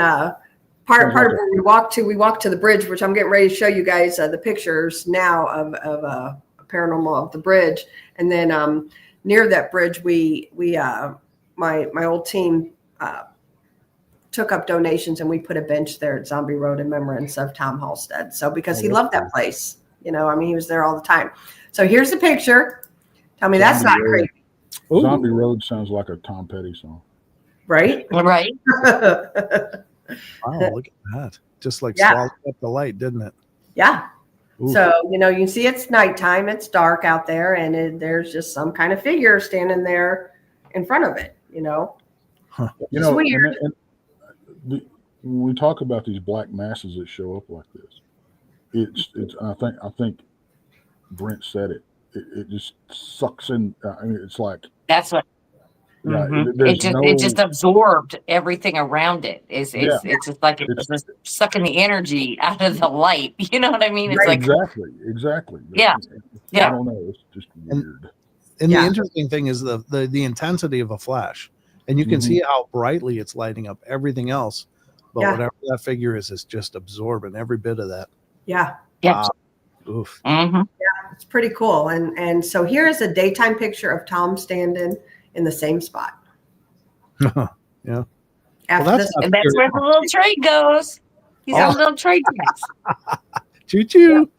part of where we walked to the bridge, which I'm getting ready to show you guys the pictures now of paranormal of the bridge, and then near that bridge we my old team took up donations, and we put a bench there at Zombie Road in remembrance of Tom Halstead. So because he loved that place, he was there all the time. So here's the picture. Tell me that's not creepy. Zombie Road sounds like a Tom Petty song. Right? Right. Wow, look at that. Just like swallowed up the light, didn't it? Yeah. Ooh. So, you can see it's nighttime, it's dark out there, and there's just some kind of figure standing there in front of it, Huh. It's weird. When we talk about these black masses that show up like this, it's I think Brent said it. It just sucks in. I mean, it's like That's what. It just absorbed everything around it. It's just like it's just sucking the energy out of the light. You know what I mean? It's like exactly. Yeah. I don't know. It's just weird. And the interesting thing is the intensity of a flash, and you can see how brightly it's lighting up everything else. But whatever that figure is just absorbing every bit of that. Yeah. Wow. Oof. Yeah, it's pretty cool. And so here is a daytime picture of Tom standing in the same spot. Yeah. After this, and that's where the little train goes. He's on a little train tracks. Choo choo.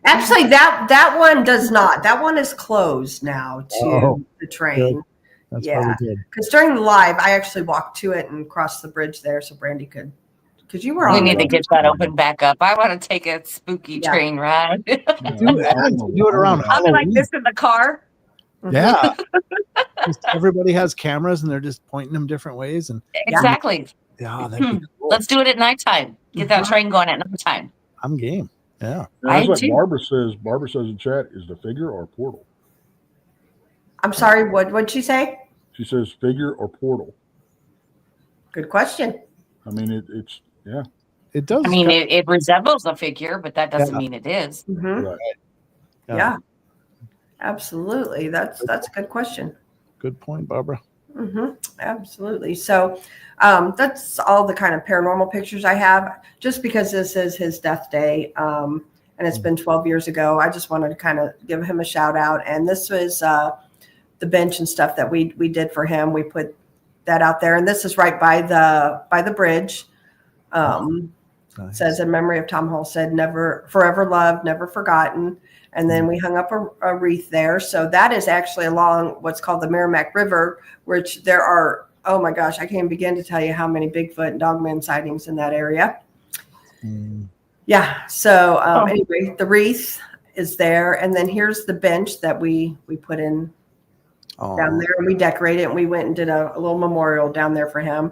Actually, that one does not. That one is closed now to the train. Good. That's probably good. Because during the live, I actually walked to it and crossed the bridge there, so Brandy could. Because you were on. We need to get that open back up. I want to take a spooky train ride. Do it around I'll be like Halloween. this in the car. Yeah. Just everybody has cameras and they're just pointing them different ways. And Exactly. yeah, that'd be cool. Let's do it at nighttime. Get that train going at nighttime. I'm game. Yeah. That's what too. Barbara says. Barbara says in chat, is the figure or portal? I'm sorry. What'd she say? She says figure or portal. Good question. I mean, it's It does. I mean, it resembles a figure, but that doesn't mean it is. right. Yeah. Absolutely. That's a good question. Good point, Barbara. Absolutely. So that's all the kind of paranormal pictures I have, just because this is his death day. And and it's been 12 years ago. I just wanted to kind of give him a shout out. And this was the bench and stuff that we did for him. We put that out there, and this is right by the bridge. Nice. Says in memory of Tom Halstead, never forever loved, never forgotten. And then we hung up a wreath there. So that is actually along what's called the Merrimack River, which there are, oh my gosh, I can't begin to tell you how many Bigfoot and Dogman sightings in that area. Yeah. So anyway, the wreath is there. And then here's the bench that we put in down there, and we decorated it, and we went and did a little memorial down there for him.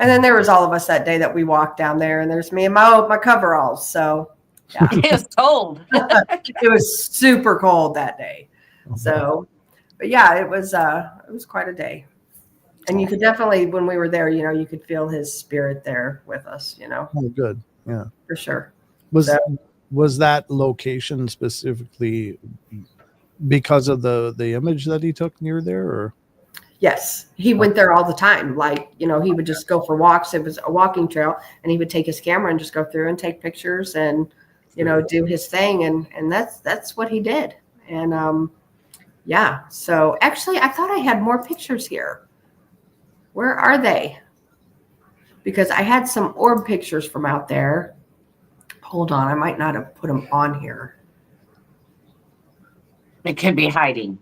And then there was all of us that day that we walked down there, and there's me and my coveralls. So yeah. It was cold. It was super cold that day. So, but yeah, it was quite a day. And you could definitely, when we were there, you could feel his spirit there with us, Oh, good. Yeah. For sure. Was that location specifically because of the image that he took near there, or? Yes, he went there all the time. Like, he would just go for walks. It was a walking trail, and he would take his camera and just go through and take pictures and, do his thing. And that's what he did. And, yeah. So actually, I thought I had more pictures here. Where are they? Because I had some orb pictures from out there. Hold on. I might not have put them on here. It could be hiding.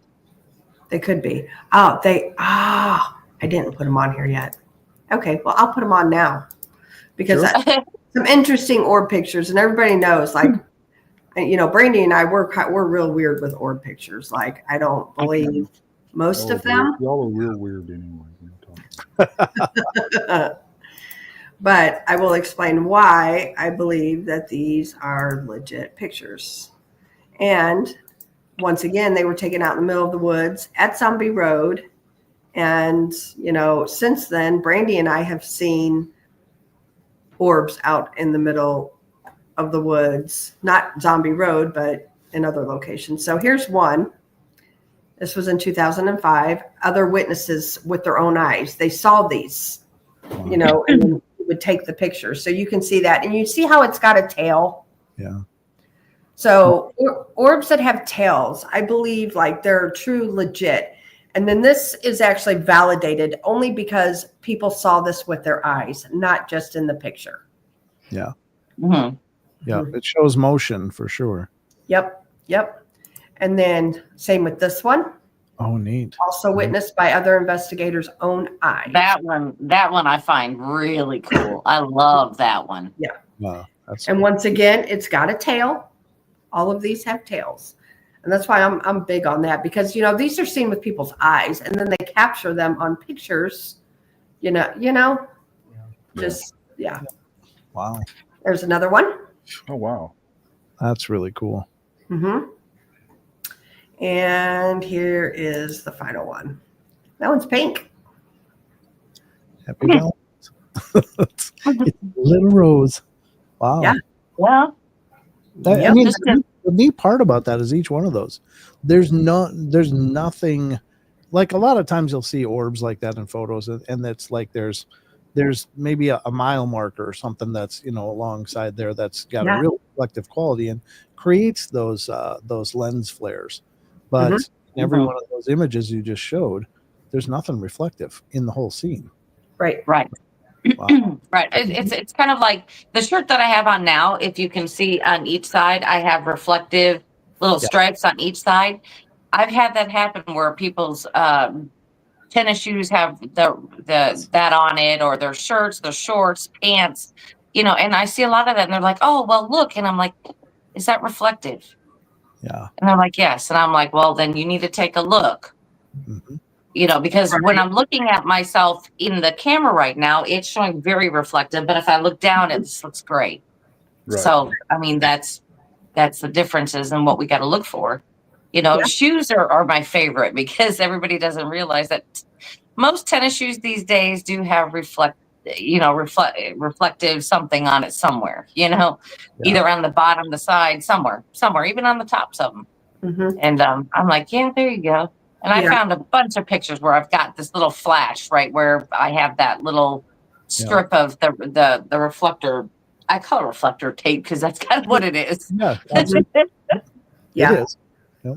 They could be. I didn't put them on here yet. Okay, well, I'll put them on now because some interesting orb pictures, and everybody knows, like, Brandy and I, we're real weird with orb pictures. Like, I don't believe most of them. Y'all are real weird anyway. But I will explain why I believe that these are legit pictures. And once again, they were taken out in the middle of the woods at Zombie Road. And, since then, Brandy and I have seen orbs out in the middle of the woods, not Zombie Road, but in other locations. So here's one. This was in 2005. Other witnesses with their own eyes, they saw these, and then would take the picture. So you can see that. And you see how it's got a tail? Yeah. So orbs that have tails, I believe, like, they're true legit. And then this is actually validated only because people saw this with their eyes, not just in the picture. Yeah. Mm-hmm. Yeah. It shows motion for sure. Yep. And then same with this one. Oh, neat. Also witnessed by other investigators' own eyes. That one I find really cool. I love that one. Yeah. Wow. And once again, it's got a tail. All of these have tails. And that's why I'm big on that, because, these are seen with people's eyes, and then they capture them on pictures, just, yeah. Wow. There's another one. Oh, wow. That's really cool. Mm-hmm. And here is the final one. That one's pink. Happy Valentine's. It's Little Rose. Wow. Yeah. Well, I mean, the neat part about that is each one of those, there's nothing, like, a lot of times you'll see orbs like that in photos, and it's like there's maybe a mile marker or something that's alongside there that's got a real reflective quality and creates those lens flares. But in every one of those images you just showed, there's nothing reflective in the whole scene. Right. Wow. Right. It's kind of like the shirt that I have on now. If you can see on each side, I have reflective little stripes on each side. I've had that happen where people's tennis shoes have that on it, or their shirts, their shorts, pants, and I see a lot of that, and they're like, "Oh, well, look," and I'm like, "Is that reflective?" Yeah. And they're like, "Yes," and I'm like, "Well, then you need to take a look." Mm-hmm. Because when I'm looking at myself in the camera right now, it's showing very reflective. But if I look down, it just looks great. Right. So, I mean, that's the differences in what we got to look for. Shoes are my favorite, because everybody doesn't realize that most tennis shoes these days do have reflective something on it somewhere, either on the bottom, the side, somewhere, even on the tops of them. Mm-hmm. And I'm like, yeah, there you go. And I found a bunch of pictures where I've got this little flash, right, where I have that little strip of the reflector I call it reflector tape because that's kind of what it is. Yeah, absolutely. Yeah. It is.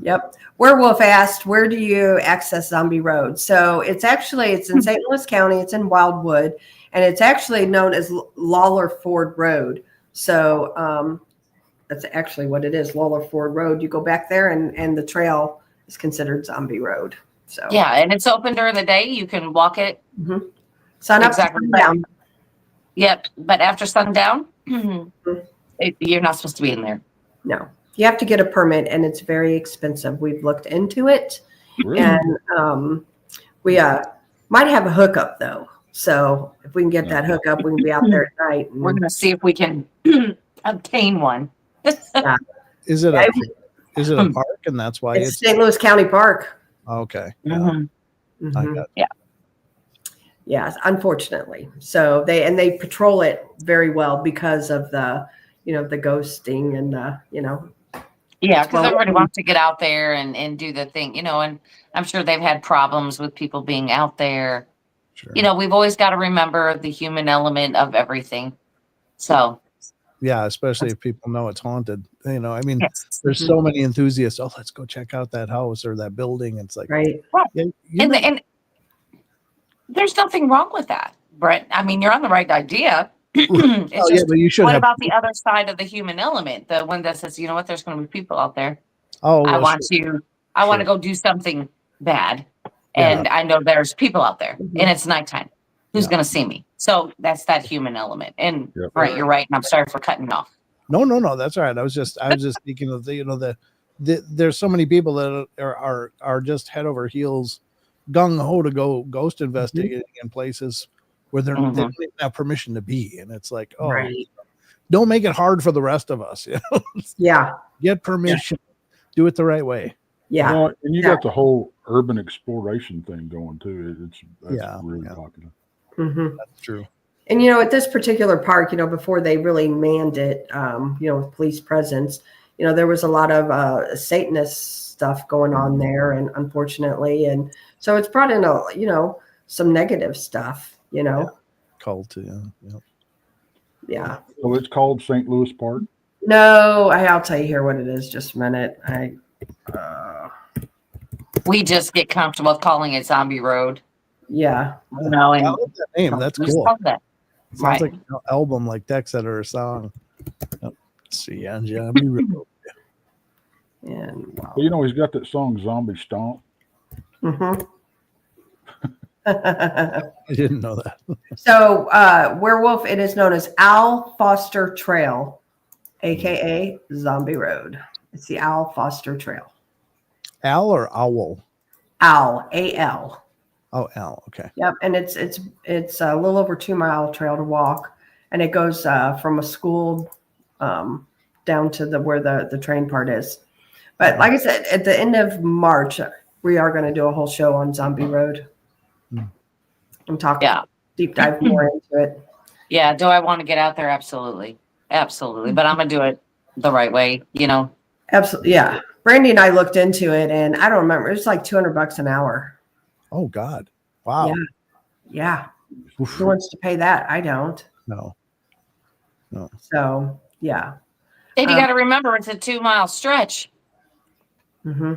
Yep. Werewolf asked, where do you access Zombie Road? So it's in St. Louis County. It's in Wildwood, and it's actually known as Lawler Ford Road. So that's actually what it is, Lawler Ford Road. You go back there, and the trail is considered Zombie Road. So Yeah, and it's open during the day. You can walk it. sun up, Exactly. sun down. Yep, but after sundown, you're not supposed to be in there. No, you have to get a permit, and it's very expensive. We've looked into it, Really? and we might have a hookup though. So if we can get that hookup, we can be out there at night. We're going to see if we can obtain one. Is it a park, and that's why It's St. Louis County Park. okay? Mhm. I Mhm. got Yes, unfortunately. So they patrol it very well because of the ghosting and Yeah, because everybody wants to get out there and do the thing, and I'm sure they've had problems with people being out there. sure. We've always got to remember the human element of everything. So, Yeah, especially if people know it's haunted. I mean, yes. there's so many enthusiasts. Oh, let's go check out that house or that building. It's like, right. yeah, And there's nothing wrong with that, Brent. I mean, you're on the right idea. It's oh, yeah, just, but you should what have. about the other side of the human element? The one that says, you know what, there's going to be people out there. Oh, I well, want sure. to go do something bad. And I know there's people out there and it's nighttime. Who's Yeah. going to see me? So that's that human element. And Yep. Brent, you're right. And I'm sorry for cutting you off. No, that's all right. I was just thinking of there's so many people that are just head over heels, gung ho to go ghost investigating in places where they don't even have permission to be, and it's like, oh, Right. don't make it hard for the rest of us. Yeah. Get permission, do it the right way. Yeah. Well, and you got the whole urban exploration thing going too. That's really popular. Mm-hmm. That's true. And at this particular park, before they really manned it, with police presence, there was a lot of Satanist stuff going on there, and unfortunately, and so it's brought in some negative stuff. Cult, Yeah. So it's called St. Louis Park. No, I'll tell you here what it is. Just a minute. We just get comfortable calling it Zombie Road. Yeah. And I love that name. That's we just cool. call that. Sounds Right. like an album, like Dex said, or a song. Let's see, and Zombie Road. And wow. Well, he's got that song Zombie Stomp. Mm-hmm. I didn't know that. So werewolf, it is known as Al Foster Trail, aka Zombie Road. It's the Al Foster Trail. Al or owl? Al, A-L. Oh, Al. Okay. Yep, and it's a little over 2 mile trail to walk, and it goes from a school down to where the train part is. But like I said, at the end of March, we are going to do a whole show on Zombie Road. I'm talking deep dive more into it. Yeah. Do I want to get out there? Absolutely. Absolutely. But I'm going to do it the right way, Absolutely, yeah. Brandy and I looked into it, and I don't remember. It's like $200 an hour. Oh God! Wow. Yeah. Who wants to pay that? I don't. No. So yeah. And you got to remember, it's a 2 mile stretch. Mm-hmm.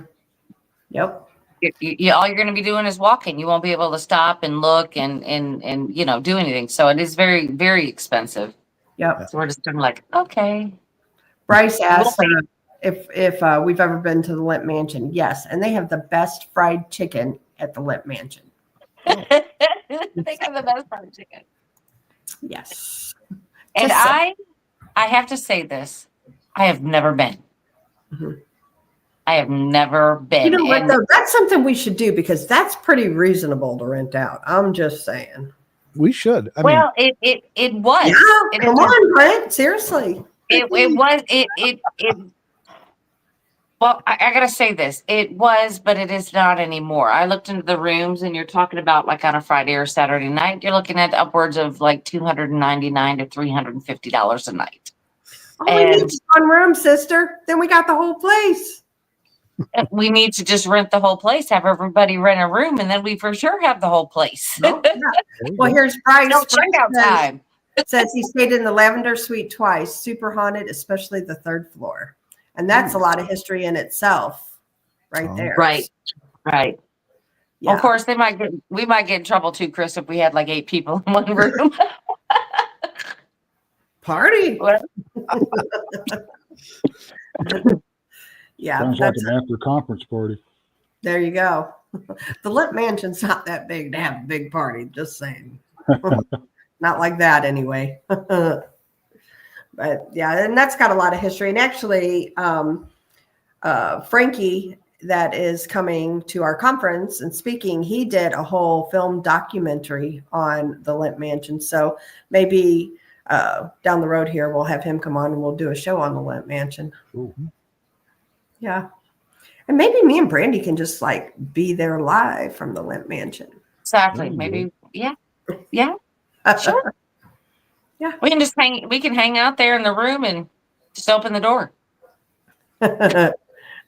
Yep. All you're going to be doing is walking. You won't be able to stop and look and do anything. So it is very, very expensive. Yep. So we're just kind of like, okay. Bryce asked if we've ever been to the Limp Mansion. Yes, and they have the best fried chicken at the Limp Mansion. They got the best fried chicken. Yes. And I have to say this. I have never been. Mm-hmm. I have never been. You know what, though? That's something we should do because that's pretty reasonable to rent out. I'm just saying. We should. It was. Yeah, come on, Brent. Seriously. It was. Well, I gotta say this. It was, but it is not anymore. I looked into the rooms, and you're talking about like on a Friday or Saturday night, you're looking at upwards of like $299 to $350 a night. Oh, we need one room, sister. Then we got the whole place. We need to just rent the whole place, have everybody rent a room, and then we for sure have the whole place. Oh, yeah. Well, here's Bryce. No checkout time. It says he stayed in the Lavender Suite twice, super haunted, especially the third floor. And that's a lot of history in itself right there. Right. Right. Yeah. Of course, we might get in trouble too, Chris, if we had like 8 people in one room. Party. Well, Yeah. Sounds like an after conference party. There you go. The Lit Mansion's not that big to have a big party, just saying. Not like that anyway. But yeah, and that's got a lot of history. And actually, Frankie, that is coming to our conference and speaking, he did a whole film documentary on the Lit Mansion. So maybe down the road here, we'll have him come on and we'll do a show on the Lit Mansion. Ooh. Yeah. And maybe me and Brandy can just like be there live from the Lit Mansion. exactly. Maybe. Yeah. Yeah. Sure. Yeah. We can hang out there in the room and just open the door. There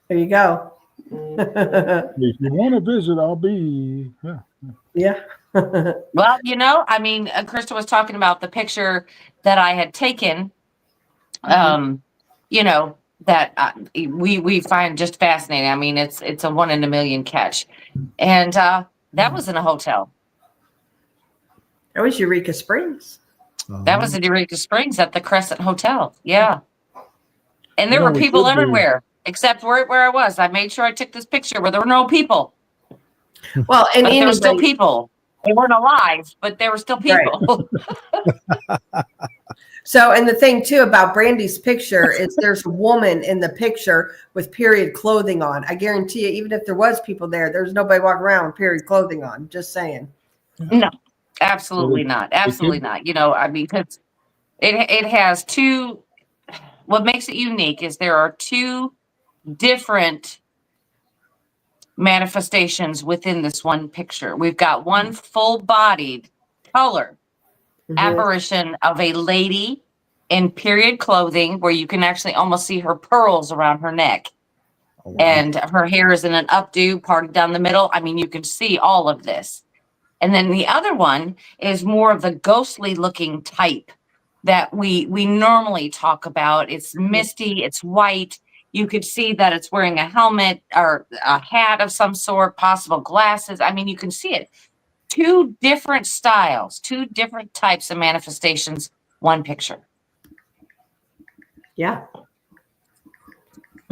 you go. If you want to visit, I'll be. Yeah. Yeah. Well, I mean, Krista was talking about the picture that I had taken, that we find just fascinating. I mean, it's a 1 in a million catch. And that was in a hotel. That was Eureka Springs. That was in Eureka Springs at the Crescent Hotel. Yeah. And there were we people could do- everywhere except where I was. I made sure I took this picture where there were no people. Well, and But there were still anybody, people. They weren't alive, but there were still people. so, and the thing too about Brandy's picture is there's a woman in the picture with period clothing on. I guarantee you, even if there was people there, there's nobody walking around with period clothing on. Just saying. No, absolutely not. Absolutely not. I mean, because it has two. What makes it unique is there are 2 different manifestations within this one picture. We've got one full-bodied color apparition of a lady in period clothing where you can actually almost see her pearls around her neck. Oh, wow. And her hair is in an updo parted down the middle. I mean, you can see all of this. And then the other one is more of the ghostly looking type that we normally talk about. It's misty, it's white. You could see that it's wearing a helmet or a hat of some sort, possible glasses. I mean, you can see it. 2 different styles, 2 different types of manifestations, one picture. Yeah.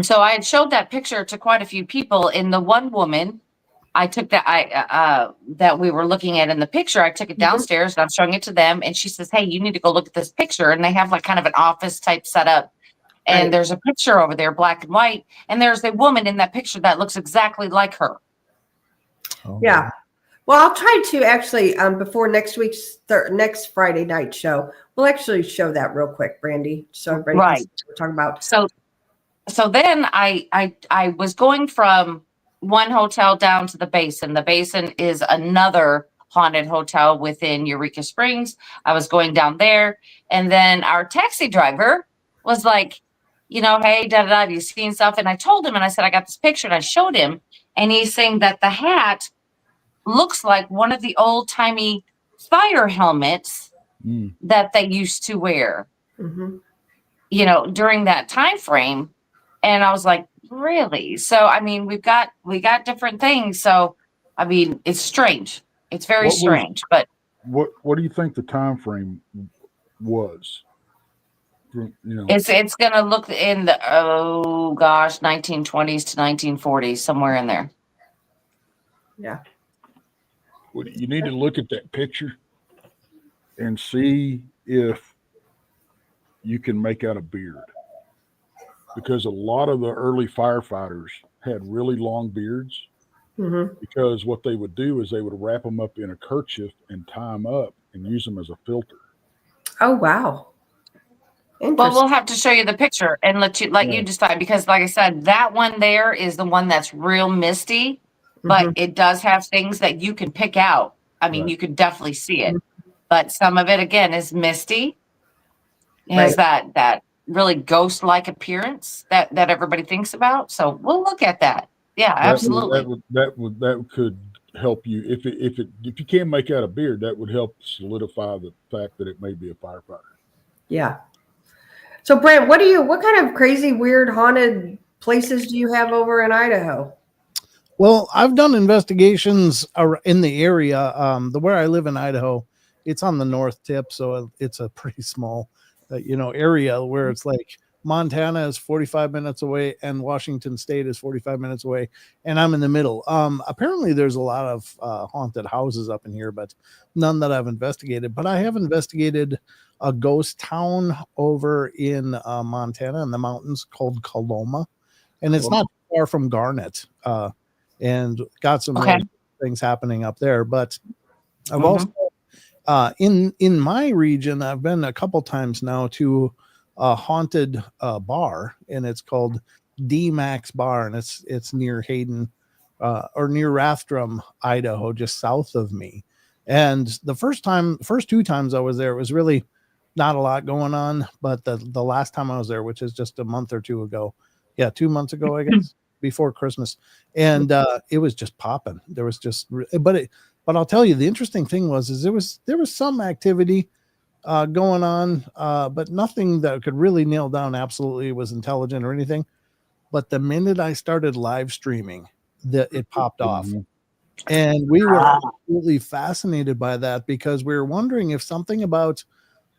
So I had showed that picture to quite a few people. In the one woman, I took that we were looking at in the picture. I took it downstairs and I'm showing it to them. And she says, "Hey, you need to go look at this picture." And they have like kind of an office type setup. And Right. there's a picture over there, black and white. And there's a woman in that picture that looks exactly like her. Oh, Yeah. Well, I'll try to actually before next week's next Friday night show. We'll actually show that real quick, Brandy, so everybody can see what we're talking about. So then I was going from one hotel down to the Basin. The Basin is another haunted hotel within Eureka Springs. I was going down there, and then our taxi driver was like, "Hey, have you seen stuff?" And I told him, and I said, "I got this picture," and I showed him, and he's saying that the hat looks like one of the old timey fire helmets that they used to wear, during that time frame. And I was like, really? So, I mean, we got different things. So, I mean, it's strange. It's very strange, but What do you think the time frame was? it's going to look in the 1920s to 1940s, somewhere in there. Yeah. You need to look at that picture and see if you can make out a beard, because a lot of the early firefighters had really long beards, because what they would do is they would wrap them up in a kerchief and tie them up and use them as a filter. Oh, wow. Well, we'll have to show you the picture and let you decide, because like I said, that one there is the one that's real misty, but it does have things that you can pick out. I mean, you could definitely see it, but some of it again is misty. It has that really ghost-like appearance that everybody thinks about. So we'll look at that. Yeah, absolutely. That could help you if you can't make out a beard, that would help solidify the fact that it may be a firefighter. Yeah. So Brent, what kind of crazy, weird, haunted places do you have over in Idaho? Well, I've done investigations in the area. Where I live in Idaho, it's on the north tip, so it's a pretty small, area where it's like Montana is 45 minutes away and Washington State is 45 minutes away, and I'm in the middle. Apparently, there's a lot of haunted houses up in here, but none that I've investigated. But I have investigated a ghost town over in Montana in the mountains called Coloma, and it's not far from Garnet. And got some really things happening up there. But I've also in my region, I've been a couple times now to a haunted bar, and it's called D-Max Bar, and it's near Hayden or near Rathdrum, Idaho, just south of me. And the first 2 times I was there, it was really not a lot going on. But the last time I was there, which is just a month or 2 ago, 2 months ago, I guess. Before Christmas, and it was just popping. There was just, but I'll tell you, the interesting thing was there was some activity going on, but nothing that could really nail down absolutely was intelligent or anything. But the minute I started live streaming, it popped off, and we were absolutely fascinated by that because we were wondering if something about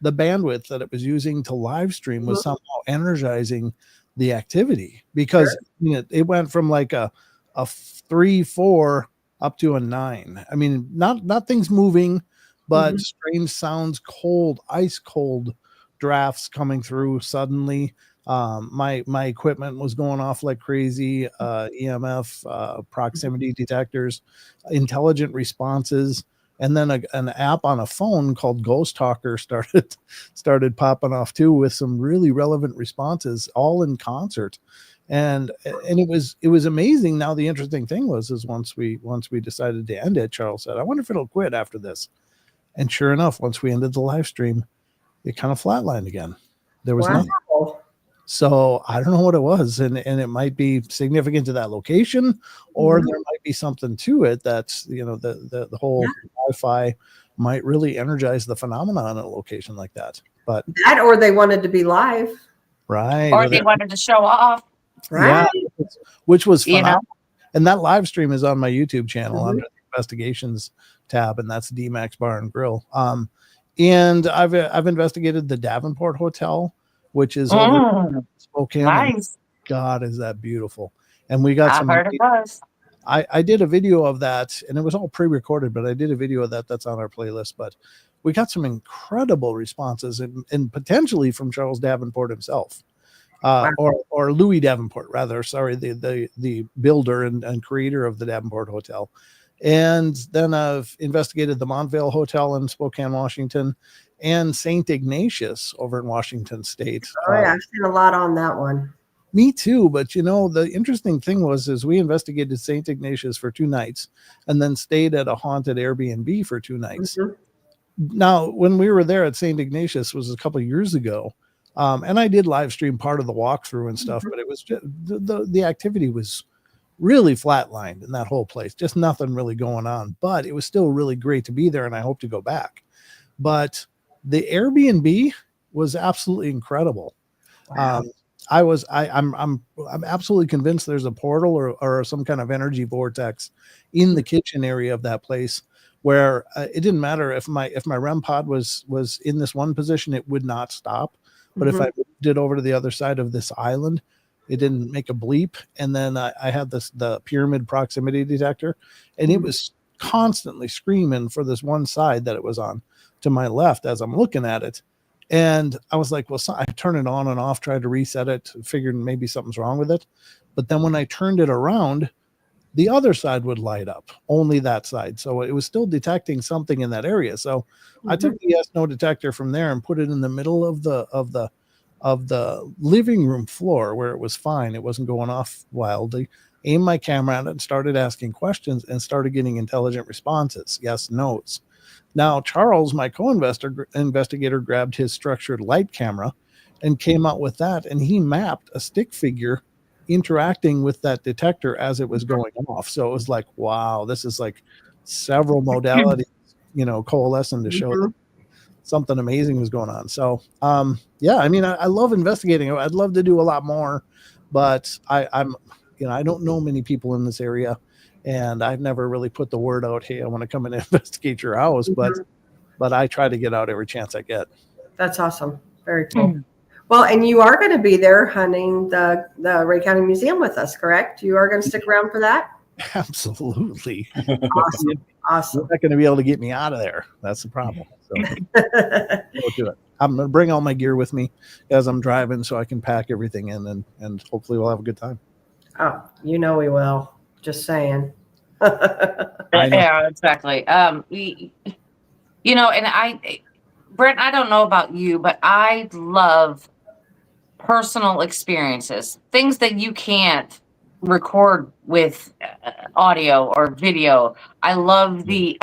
the bandwidth that it was using to live stream was somehow energizing the activity, because it went from like a 3-4 up to a 9. I mean, not things moving, but strange sounds, ice cold drafts coming through suddenly. My equipment was going off like crazy. EMF, proximity detectors, intelligent responses. And then an app on a phone called Ghost Talker started popping off too, with some really relevant responses, all in concert, and it was amazing. Now the interesting thing was once we decided to end it, Charles said, "I wonder if it'll quit after this." And sure enough, once we ended the live stream, it kind of flatlined again. There was nothing. So I don't know what it was, and it might be significant to that location, or there might be something to it that's the whole Wi-Fi might really energize the phenomenon at a location like that. But that, or they wanted to be live, right? Or they wanted to show off, right? Yeah, which was phenomenal. And that live stream is on my YouTube channel under the investigations tab, and that's D-Max Bar and Grill. And I've investigated the Davenport Hotel, which is over in Spokane. Nice. God, is that beautiful. And we got I heard it was. I did a video of that, and it was all pre-recorded, but I did a video of that's on our playlist. But we got some incredible responses, and potentially from Charles Davenport himself, or Louis Davenport, rather. Sorry, the builder and creator of the Davenport Hotel. And then I've investigated the Montvale Hotel in Spokane, Washington, and St. Ignatius over in Washington State. Oh yeah, I've seen a lot on that one. Me too, but the interesting thing was we investigated St. Ignatius for 2 nights, and then stayed at a haunted Airbnb for 2 nights. Now, when we were there at St. Ignatius was a couple of years ago, and I did live stream part of the walkthrough and stuff, but it was just, the activity was really flatlined in that whole place, just nothing really going on. But it was still really great to be there, and I hope to go back. But the Airbnb was absolutely incredible. Wow. I'm absolutely convinced there's a portal or some kind of energy vortex in the kitchen area of that place, where it didn't matter if my REM pod was in this one position, it would not stop. But if I moved it over to the other side of this island, it didn't make a bleep. And then I had the pyramid proximity detector, and it was constantly screaming for this one side that it was on to my left as I'm looking at it. And I was like, well, I turned it on and off, tried to reset it, figured maybe something's wrong with it. But then when I turned it around, the other side would light up, only that side. So it was still detecting something in that area. So I took the yes/no detector from there and put it in the middle of the living room floor, where it was fine. It wasn't going off wildly. Aimed my camera at it and started asking questions, and started getting intelligent responses. Yes, no's. Now, Charles, my co-investigator, grabbed his structured light camera and came out with that, and he mapped a stick figure interacting with that detector as it was going off. So it was like, wow, this is like several modalities, coalescing to show Mhm. that something amazing was going on. So, yeah, I mean, I love investigating. I'd love to do a lot more, but I'm, I don't know many people in this area, and I've never really put the word out, hey, I want to come and investigate your house, but I try to get out every chance I get. That's awesome. Very cool. Well, and you are going to be there hunting the Ray County Museum with us, correct? You are going to stick around for that? Absolutely. Awesome. You're Awesome. not going to be able to get me out of there. That's the problem. So we'll do it. I'm going to bring all my gear with me as I'm driving so I can pack everything in, and hopefully we'll have a good time. Oh, we will. Just saying. I know. Yeah, exactly. And Brent, I don't know about you, but I love personal experiences, things that you can't record with audio or video. I love the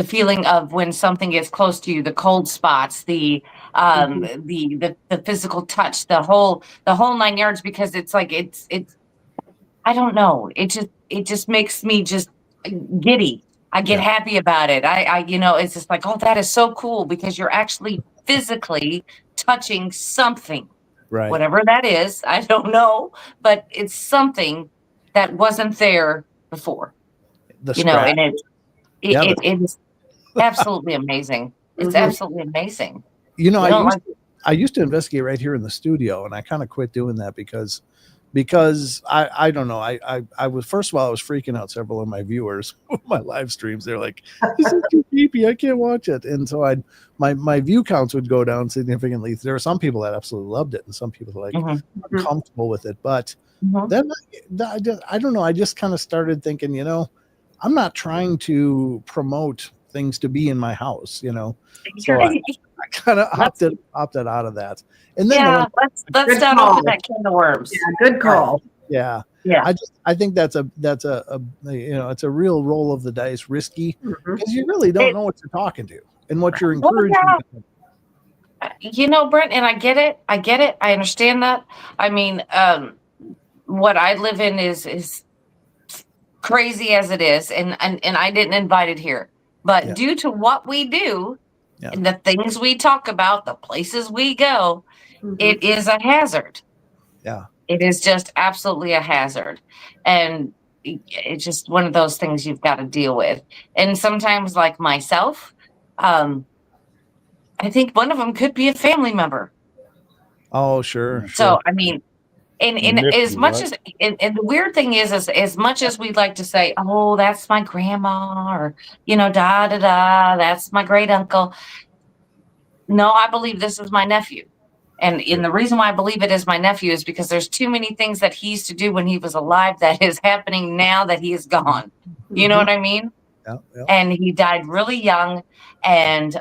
feeling of when something gets close to you, the cold spots, the physical touch, the whole 9 yards, because it's like it's I don't know. It just makes me just giddy. I get happy about it. It's just like, oh, that is so cool, because you're actually physically touching something. Right. Whatever that is, I don't know, but it's something that wasn't there before. And it is absolutely amazing. It's absolutely amazing. I used to investigate right here in the studio, and I kind of quit doing that because I don't know. I was, first of all, I was freaking out several of my viewers with my live streams. They're like, this is too creepy, I can't watch it. And so my view counts would go down significantly. There were some people that absolutely loved it, and some people like comfortable with it. But then I don't know. I just kind of started thinking, I'm not trying to promote things to be in my house, So I kind of opted out of that. And then let's not open that can of worms. Yeah, good call. Yeah. I think that's a it's a real roll of the dice, risky, because you really don't know what you're talking to and what you're encouraging. Brent, and I get it. I understand that. I mean, what I live in is crazy as it is, and I didn't invite it here, but due to what we do and the things we talk about, the places we go, it is a hazard. Yeah. It is just absolutely a hazard. And it's just one of those things you've got to deal with. And sometimes, like myself, I think one of them could be a family member. Oh, sure. So, I mean, and as much as, and the weird thing is as much as we'd like to say, oh, that's my grandma, or, that's my great uncle. No, I believe this is my nephew. And the reason why I believe it is my nephew is because there's too many things that he used to do when he was alive that is happening now that he is gone. You know what I mean? Yeah. And he died really young and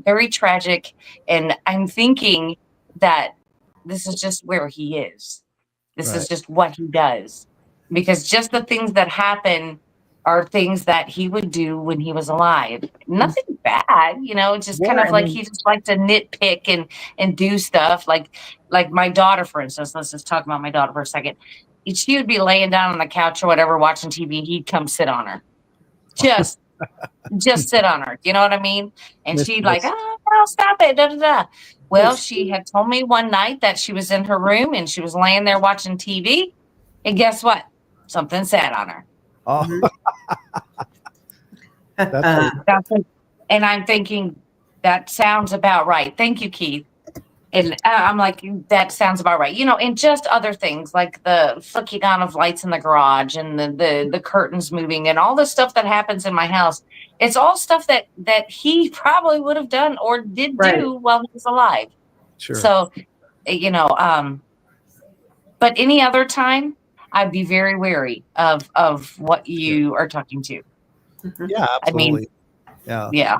very tragic. And I'm thinking that this is just where he is. This is just what he does. Because just the things that happen are things that he would do when he was alive. Nothing bad, it's just kind of like he just liked to nitpick and do stuff. Like my daughter, for instance, let's just talk about my daughter for a second. She would be laying down on the couch or whatever, watching TV. He'd come sit on her. Just sit on her. You know what I mean? And she'd like, oh, no, stop it. Da, da, da. Well, she had told me one night that she was in her room and she was laying there watching TV. And guess what? Something sat on her. Oh. And I'm thinking that sounds about right. Thank you, Keith. And I'm like, that sounds about right. And just other things like the flicking on of lights in the garage and the curtains moving and all the stuff that happens in my house. It's all stuff that he probably would have done or did do while he was alive. Sure. So, but any other time, I'd be very wary of what you are talking to. Yeah, absolutely. Yeah.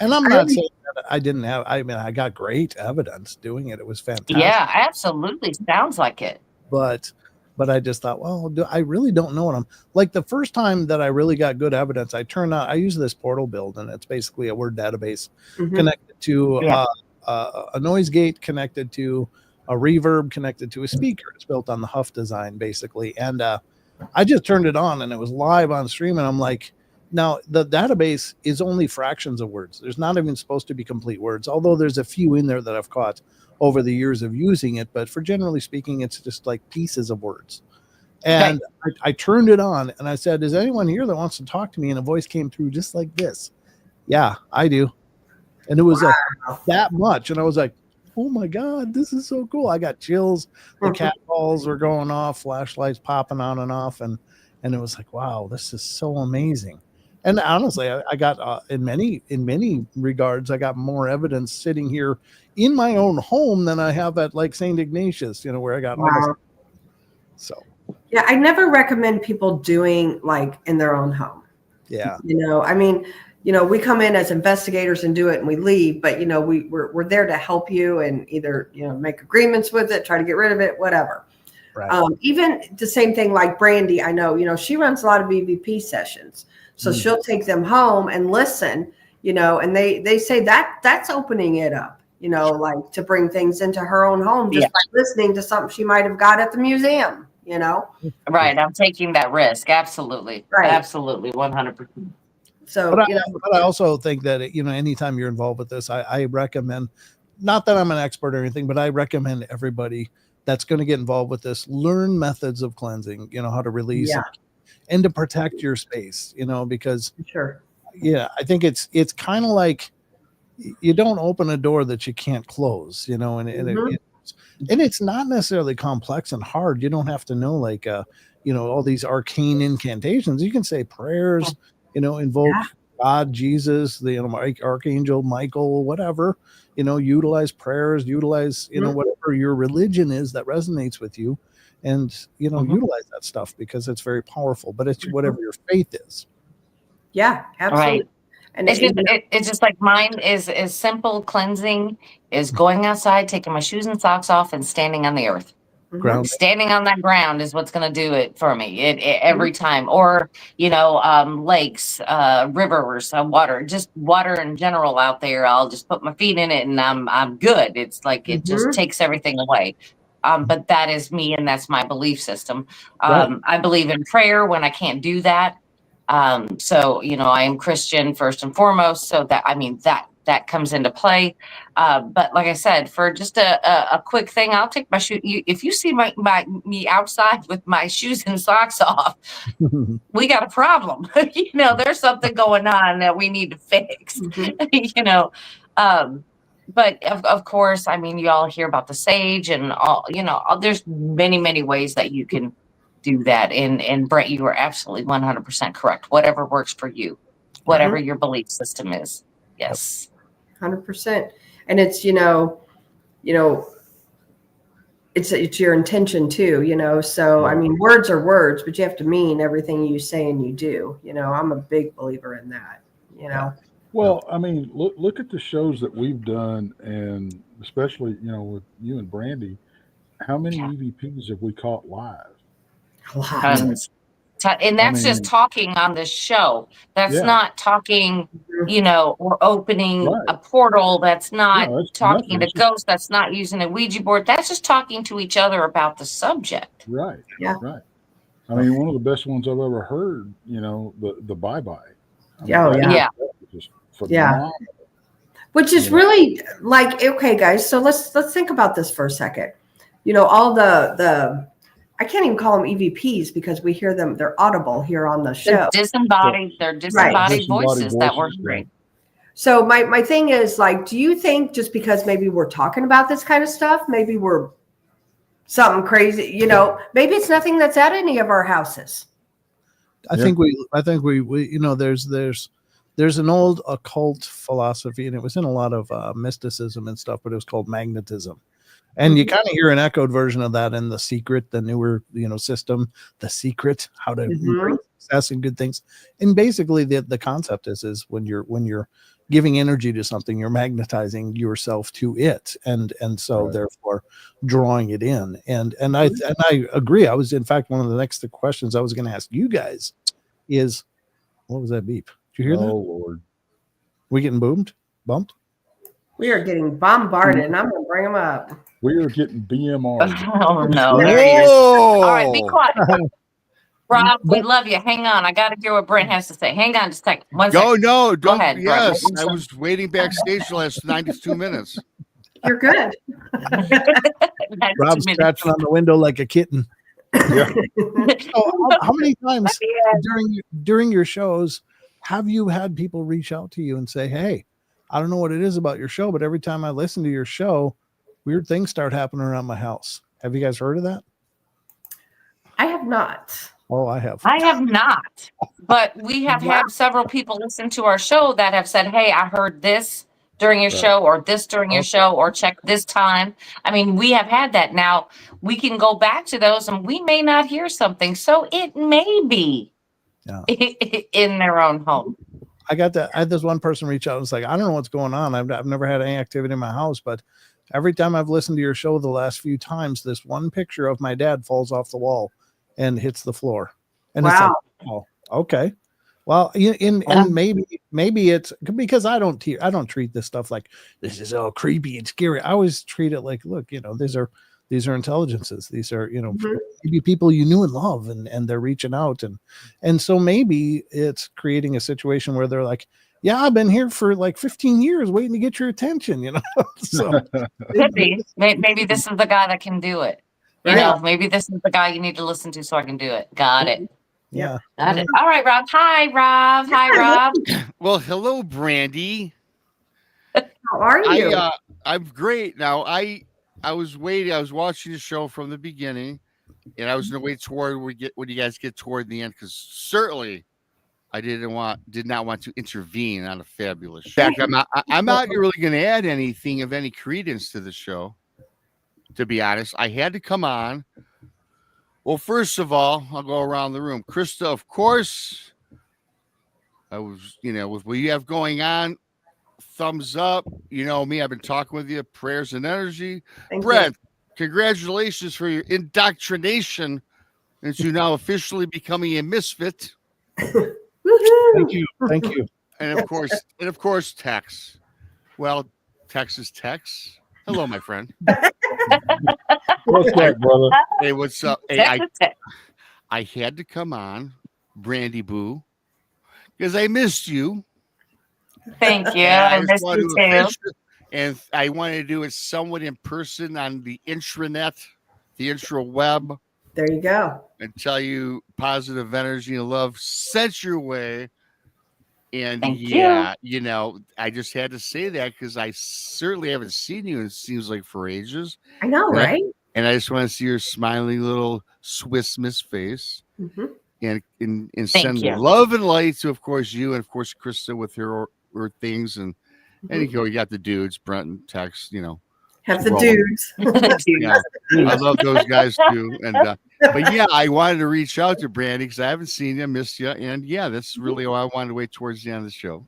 And I'm not saying that I didn't have, I got great evidence doing it. It was fantastic. Yeah, absolutely. Sounds like it. But I just thought, well, I really don't know what I'm like. The first time that I really got good evidence, I use this portal build, and it's basically a word database connected to a noise gate, connected to a reverb, connected to a speaker. It's built on the Huff design, basically. And I just turned it on, and it was live on stream, and I'm like, Now, the database is only fractions of words. There's not even supposed to be complete words, although there's a few in there that I've caught over the years of using it. But for generally speaking, it's just like pieces of words. And I turned it on and I said, is anyone here that wants to talk to me? And a voice came through just like this. Yeah, I do. And it was that much. And I was like, oh my God, this is so cool. I got chills. The cat balls were going off, flashlights popping on and off. And it was like, wow, this is so amazing. And honestly, I got in many regards, I got more evidence sitting here in my own home than I have at like St. Ignatius, where I got almost. So. Yeah, I never recommend people doing like in their own home. Yeah. I mean, we come in as investigators and do it and we leave, but we're there to help you and either, make agreements with it, try to get rid of it, whatever. Right. Even the same thing like Brandy, I know, she runs a lot of EVP sessions. So she'll take them home and listen, and they say that's opening it up, like to bring things into her own home just by listening to something she might have got at the museum, Right. I'm taking that risk. Absolutely. Right. Absolutely. 100%. So, but I also think that, anytime you're involved with this, I recommend, not that I'm an expert or anything, but I recommend everybody that's going to get involved with this, learn methods of cleansing, how to release and to protect your space, because I think it's kind of like you don't open a door that you can't close, and it's not necessarily complex and hard. You don't have to know like, all these arcane incantations. You can say prayers, invoke God, Jesus, the Archangel Michael, whatever, utilize prayers, utilize, whatever your religion is that resonates with you. And, utilize that stuff because it's very powerful, but it's whatever your faith is. Yeah, absolutely. Right. And it's just like mine is simple cleansing is going outside, taking my shoes and socks off and standing on the earth. Standing on that ground is what's going to do it for me every time. Or, lakes, rivers, water, just water in general out there. I'll just put my feet in it and I'm good. It's like it just takes everything away. But that is me and that's my belief system. I believe in prayer when I can't do that. So, I am Christian first and foremost. So that comes into play. But like I said, for just a quick thing, I'll take my shoe. If you see me outside with my shoes and socks off, we got a problem. There's something going on that we need to fix, but of course, you all hear about the sage and all, there's many, many ways that you can do that. And Brent, you are absolutely 100% correct. Whatever works for you, whatever your belief system is. Yes. 100%. And it's, it's your intention too, so, words are words, but you have to mean everything you say and you do, I'm a big believer in that, Well, look at the shows that we've done, and especially, with you and Brandy, how many EVPs have we caught live? And that's just talking on this show. That's not talking, or opening a portal. That's not talking to ghosts. That's not using a Ouija board. That's just talking to each other about the subject. Right. Yeah. Right. One of the best ones I've ever heard, the bye-bye. Just phenomenal. Which is really like, okay, guys, so let's think about this for a second. All the I can't even call them EVPs because we hear them, they're audible here on the show. They're disembodied voices that we're hearing. So my thing is like, do you think just because maybe we're talking about this kind of stuff, maybe we're something crazy, maybe it's nothing that's at any of our houses. I think we there's an old occult philosophy, and it was in a lot of mysticism and stuff, but it was called magnetism. And you kind of hear an echoed version of that in The Secret, the newer, system, The Secret, how to bring success and good things. And basically the concept is when you're giving energy to something, you're magnetizing yourself to it. And so therefore drawing it in. And I agree. I was, in fact, one of the next questions I was going to ask you guys is, what was that beep? Did you hear that? Oh, Lord. We getting bumped? We are getting bombarded, and I'm going to bring them up. We are getting BMR. Oh, no. There he is. All right, be quiet. Rob, we love you. Hang on. I got to hear what Brent has to say. Hang on just a second. One No, second. no, Go don't. ahead, Yes, Brent. I was waiting backstage the last 92 minutes. You're good. That's Rob's 2 minutes. scratching on the window like a kitten. Yeah. So how many times during your shows have you had people reach out to you and say, "Hey, I don't know what it is about your show, but every time I listen to your show, weird things start happening around my house." Have you guys heard of that? I have not. Oh, I have. I have not, but we have had several people listen to our show that have said, "Hey, I heard this during your show, or this during your show, or check this time." I mean, we have had that. Now we can go back to those, and we may not hear something, so it may be in their own home. I had this one person reach out and was like, "I don't know what's going on. I've never had any activity in my house, but every time I've listened to your show the last few times, this one picture of my dad falls off the wall and hits the floor." And it's like, oh, okay. Well, and maybe it's because I don't treat this stuff like this is all creepy and scary. I always treat it like, look, these are intelligences. These are, maybe people you knew and love, and they're reaching out, and so maybe it's creating a situation where they're like, yeah, I've been here for like 15 years waiting to get your attention, So Could be. Maybe this is the guy that can do it. Maybe this is the guy you need to listen to so I can do it. Got it. Yeah. Got it. All right, Rob. Hi, Rob. Hi, Rob. Well, hello, Brandy. How are you? I'm great. Now, I was waiting. I was watching the show from the beginning, and I was going to wait toward when you guys get toward the end, because certainly I did not want to intervene on a fabulous show. In fact, I'm not really going to add anything of any credence to the show. To be honest, I had to come on. Well, first of all, I'll go around the room. Krista, of course, I was, with what you have going on, thumbs up. You know me, I've been talking with you, prayers and energy. Thank Brent, congratulations for your indoctrination into now officially becoming a misfit. Woohoo! Thank you. And of course, Tex. Well, Tex is Tex. Hello, my friend. What's up, brother? Hey, what's up? Hey, I had to come on, Brandy Boo, because I missed you. Thank you. And I missed you too. And I wanted to do it somewhat in person on the intranet, the intraweb, There you go. and tell you positive energy and love sent your way. And Thank I just had to say that because I certainly haven't seen you, it seems like, for ages. I know, right? And I just want to see your smiling little Swiss Miss face. Mm-hmm. And send you. love and light to, of course, you and, of course, Krista with her things. And you got the dudes, Brent and Tex, Have the Roland. dudes. Yeah, I love those guys too. And but yeah, I wanted to reach out to Brandy because I haven't seen you, missed you, and yeah, that's really why I wanted to wait towards the end of the show.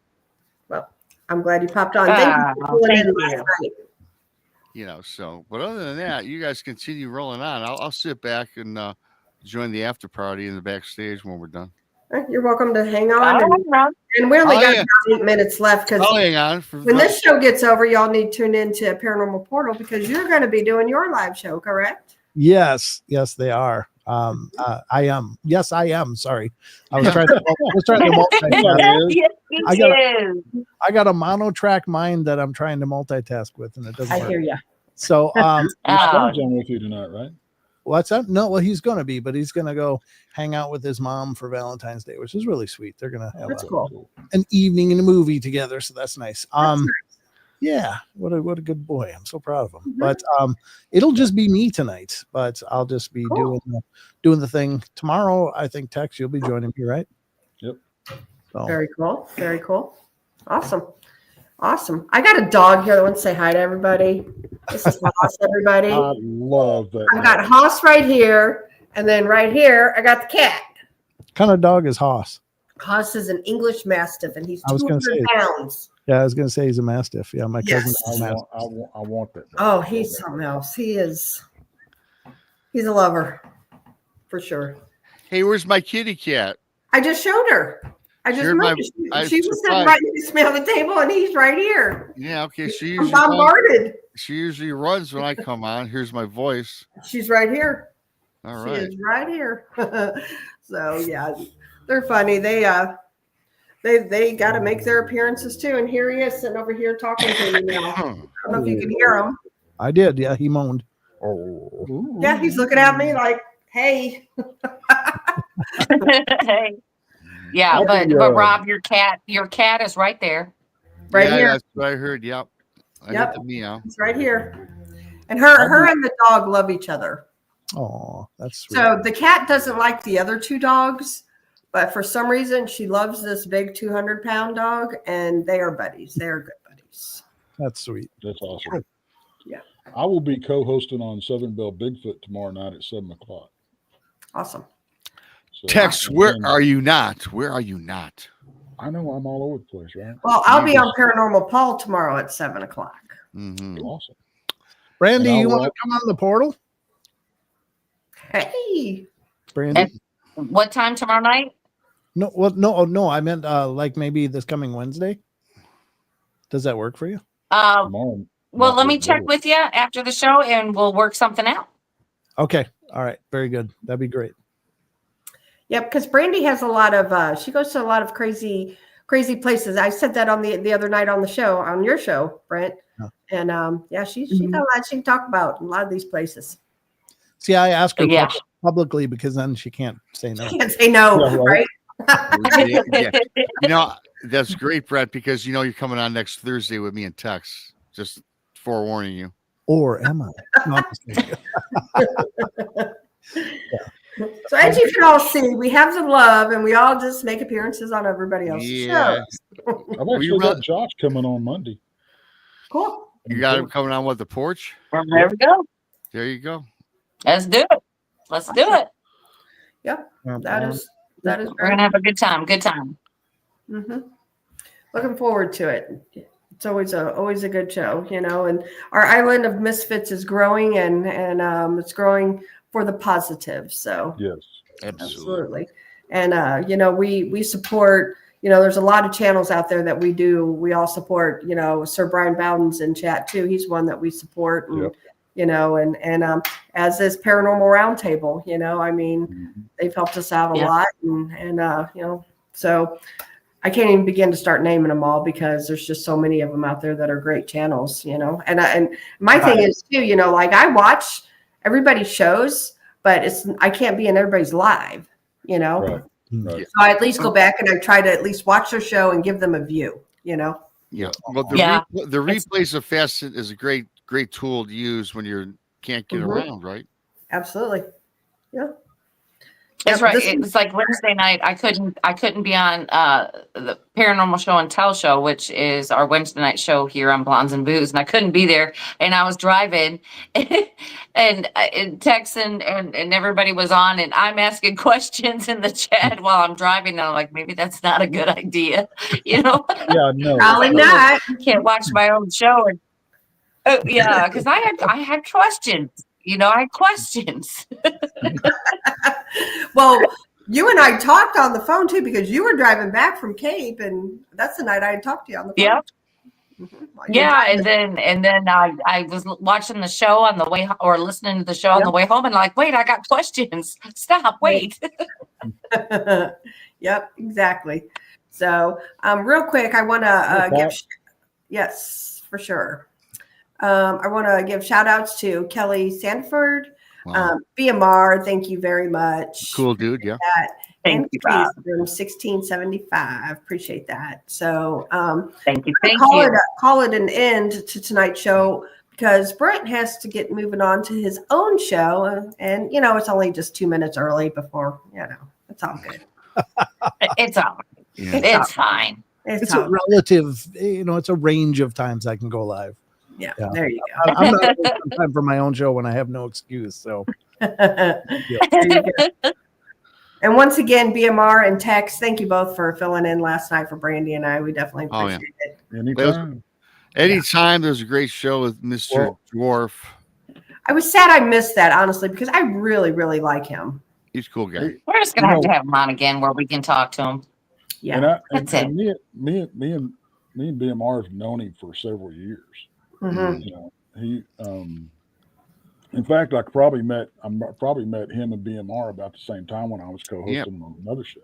Well, I'm glad you popped on. Thank you for calling in last night. So, but other than that, you guys continue rolling on. I'll sit back and join the after party in the backstage when we're done. You're welcome to hang on. All right, Rob. And we only Oh, got yeah. about 8 minutes left because I'll hang on. when this show gets over, y'all need to tune into Paranormal Portal because you're going to be doing your live show, correct? Yes, they are. I am. Yes, I am. Sorry, I was trying to multitask. Yes, he I got is. I got a mono-track mind that I'm trying to multitask with, and it doesn't I work. hear you. So, Your Oh, son's on with you tonight, right? what's that? No, well, he's gonna be, but he's gonna go hang out with his mom for Valentine's Day, which is really sweet. They're gonna have That's cool. an evening and a movie together, so that's nice. That's nice. Yeah, what a good boy. I'm so proud of him. But it'll just be me tonight. But I'll just be doing the thing tomorrow. I think Tex, you'll be joining me, right? Yep. So, Very cool. Very cool. Awesome. I got a dog here that wants to say hi to everybody. This is Haas, everybody. I love that. I've got Haas right here, and then right here I got the cat. what kind of dog is Haas? Haas is an English Mastiff, and he's I was gonna 200 say. pounds. Yeah, I was gonna say he's a Mastiff. Yeah, my cousin. Yes. has a I Mastiff. want that. Oh, he's something else. He's a lover, for sure. Hey, where's my kitty cat? I just showed her. I just Sure, moved. I'm She was sitting surprised. right next to me on the table, and he's right here. Yeah, okay. I'm bombarded. She usually runs when I come on. Here's my voice. She's right here. All She right. is right here. So yeah, they're funny. They got to make their appearances too. And here he is sitting over here talking to me now. I don't know if you can hear him. I did. Yeah, he moaned. Oh. Yeah, he's looking at me like, "Hey." Yeah, I'll but be, Rob, your cat is right there. Right yeah, here. that's what I heard. Yep. I Yep. heard the meow. He's right here. And her and the dog love each other. Oh, that's sweet. So the cat doesn't like the other two dogs, but for some reason she loves this big 200-pound dog, and they are buddies. They are good buddies. That's sweet. That's awesome. Yeah. I will be co-hosting on Southern Belle Bigfoot tomorrow night at 7:00. Awesome. So, Tex, where are you not? Where are you not? I know I'm all over the place, right? Well, I'll be on Paranormal Paul tomorrow at 7:00. Mm-hmm. Awesome. Brandy, And you I'll want to come on the portal? Hey. Brandy? What time tomorrow night? No, well, no. I meant like maybe this coming Wednesday. Does that work for you? Tomorrow. Well, not let me this check Wednesday. with you after the show, and we'll work something out. Okay. All right. Very good. That'd be great. Yep, because Brandy has a lot of she goes to a lot of crazy places. I said that on the other night on the show, on your show, Brent. Yeah. And yeah, she got a lot she can talk about in a lot of these places. See, I asked her Yeah. publicly because then she can't say no. Can't say no, Yeah, right. right? Yeah. You know, that's great, Brett, because you know you're coming on next Thursday with me and Tex. Just forewarning you. Or am I? No, I'm just kidding. So as you can all see, we have the love, and we all just make appearances on everybody else's Yeah. shows. I've actually got Josh coming on Monday. Cool. You got him coming on with the porch? There we go. There you go. Let's do it. Let's do it. Yep, that is We're great. gonna have a good time. Good time. Mm-hmm. Looking forward to it. It's always a good show, you know. And our island of misfits is growing, and it's growing for the positive. So Yes. absolutely. And you know, we support. You know, there's a lot of channels out there that we do. We all support. You know, Sir Brian Bowden's in chat too. He's one that we support. And, Yep. you know, and as is Paranormal Roundtable. You know, I mean, Mhm. they've helped us out a Yeah. lot, and you know, so. I can't even begin to start naming them all because there's just so many of them out there that are great channels, you know. And my thing is too, you know, like I watch everybody's shows, but I can't be in everybody's live, you know. Right. Right. So I at least go back and I try to at least watch their show and give them a view, you know. Yeah. Well, the Yeah. the replays of Fast is a great tool to use when you can't get Mhm. around, right? Absolutely. Yeah. That's Yep, right. this It is- was like Wednesday night. I couldn't be on the Paranormal Show and Tell show, which is our Wednesday night show here on Blondes and Booze, and I couldn't be there. And I was driving, and Tex and everybody was on, and I'm asking questions in the chat while I'm driving. And I'm like, maybe that's not a good idea, you know. Yeah. No. Probably not. I can't watch my own show, and yeah, because I had questions. You know, I had questions. Well, you and I talked on the phone too because you were driving back from Cape, and that's the night I had talked to you on the phone. Yeah. Mhm. While you were Yeah, driving. and then I was watching the show on the way or listening to the show on the way home, and like, wait, I got questions. Stop, wait. Yep, exactly. So, real quick, I want to yes, for sure. I want to give shout outs to Kelly Sanford, Wow. BMR. Thank you very much. Cool dude. Yeah. Thank you, Bob. Room 1675. Appreciate that. So, Thank you, call it an end to tonight's show because Brent has to get moving on to his own show, and you know it's only just 2 minutes early before it's all good. It's all right. Yeah. It's fine. It's all a relative, you know, it's a range of times I can go live. yeah, Yeah. there you go. I'm not wasting time for my own show when I have no excuse. So There you go. And once again, BMR and Tex, thank you both for filling in last night for Brandy and I. We definitely Oh, yeah. appreciate it. Anytime. Anytime there's a great show with Mr. Dwarf, I was sad I missed that, honestly, because I really, really like him. he's a cool guy. We're just gonna have to have him on again where we can talk to him. Yeah. That's And me and BMR have known him for several years. Mhm. You know, he In fact, I probably met him and BMR about the same time when I was co-hosting on another show.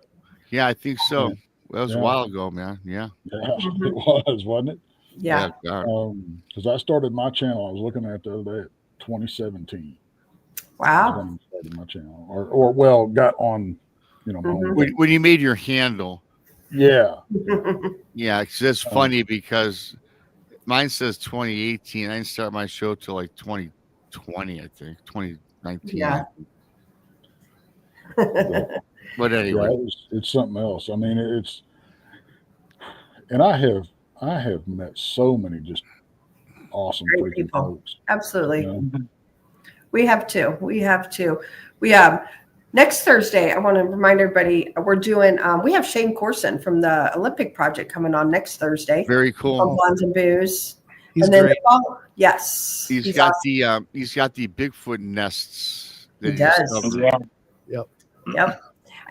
Yeah, I think so. Yeah. That was a while ago, man. Yeah. Yeah, it was, wasn't it? Yeah. Because I started my channel. I was looking at the other day at 2017. Wow. When I started my channel, or got on, my home. When you made your handle. Yeah. Yeah, because it's funny because mine says 2018. I didn't start my show till like 2020, I think 2019. Yeah. But anyway, yeah, it's something else. I mean, and I have met so many just awesome Great freaking people. folks. Absolutely. We have to. We next Thursday, I want to remind everybody we're doing. We have Shane Corson from the Olympic Project coming on next Thursday. very cool. On Blondes and Booze. He's and then great. Yes, He's got the Bigfoot nests. He does. discovered. Yeah. Yep.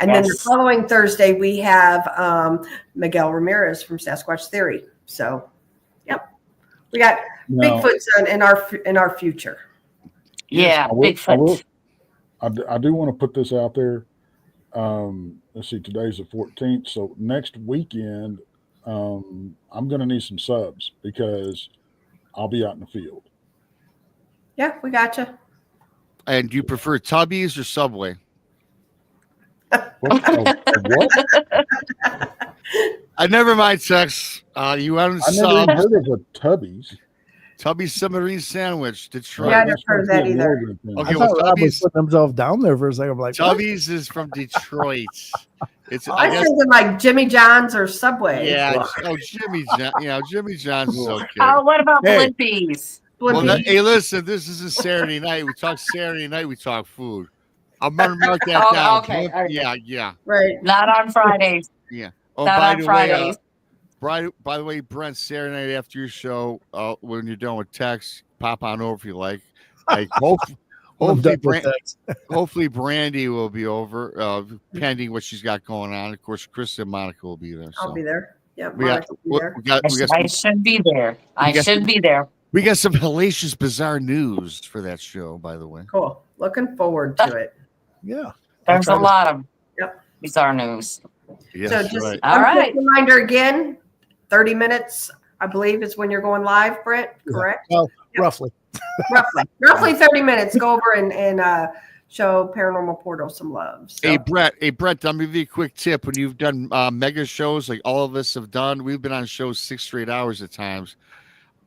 And then the following Thursday, we have Miguel Ramirez from Sasquatch Theory. So, yep, we got Bigfoot's in our future. Yeah, Bigfoot. I do want to put this out there. Let's see, today's the 14th. So next weekend, I'm going to need some subs because I'll be out in the field. Yeah, we got you. And do you prefer Tubbies or Subway? What? Never mind, sex. You haven't I never even heard of a Tubbies. Tubby's submarine sandwich, Detroit. Yeah, I never heard of that either. Okay, I thought Rob was Tubby's, putting himself down there for a second. I'm like, what? Tubby's is from Detroit. It's I was thinking like Jimmy John's or Subway. yeah. Oh, Jimmy John. Jimmy John's is okay. Oh, what about Hey. Blimpies? Well, Blimpie. hey, listen, this is a Saturday night. We talk Saturday night. We talk food. I'm gonna mark that Oh, down. okay, all right. Yeah. Right. Not on Fridays. Oh, Not by on the Fridays. way, by the way, Brent, Saturday night after your show, when you're done with text, pop on over if you like. Like, hopefully, Brandy will be over, pending what she's got going on. Of course, Chris and Monica will be there. So. I'll be there. Yeah, We got, Monica will be there. I should be there. I should be there. We got some hellacious, bizarre news for that show, by the way. Cool. Looking forward to it. Yeah. There's a lot of Yep. bizarre news. Yes, So just right. All one quick right. reminder again, 30 minutes, I believe, is when you're going live, Brent, correct? Well, Yep. roughly. Roughly 30 minutes. Go over and show Paranormal Portal some love. So. Hey, Brett, I'm gonna give you a quick tip. When you've done mega shows like all of us have done, we've been on shows 6 straight hours at times.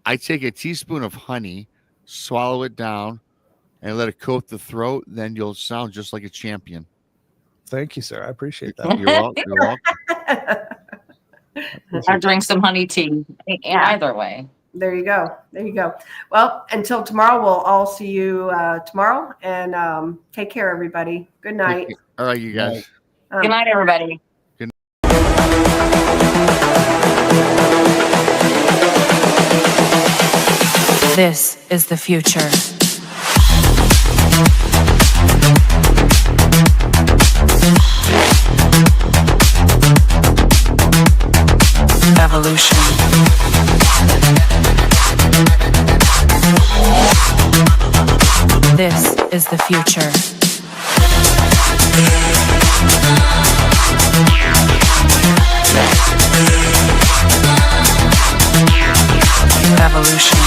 I take a teaspoon of honey, swallow it down, and let it coat the throat. Then you'll sound just like a champion. Thank you, sir. I appreciate that. You're welcome. You're welcome. I drink some honey tea. Either way. There you go. There you go. Well, until tomorrow, we'll all see you tomorrow. And take care, everybody. Good night. All right, you guys. Good night, everybody. This is the future. Evolution. This is the future. Evolution.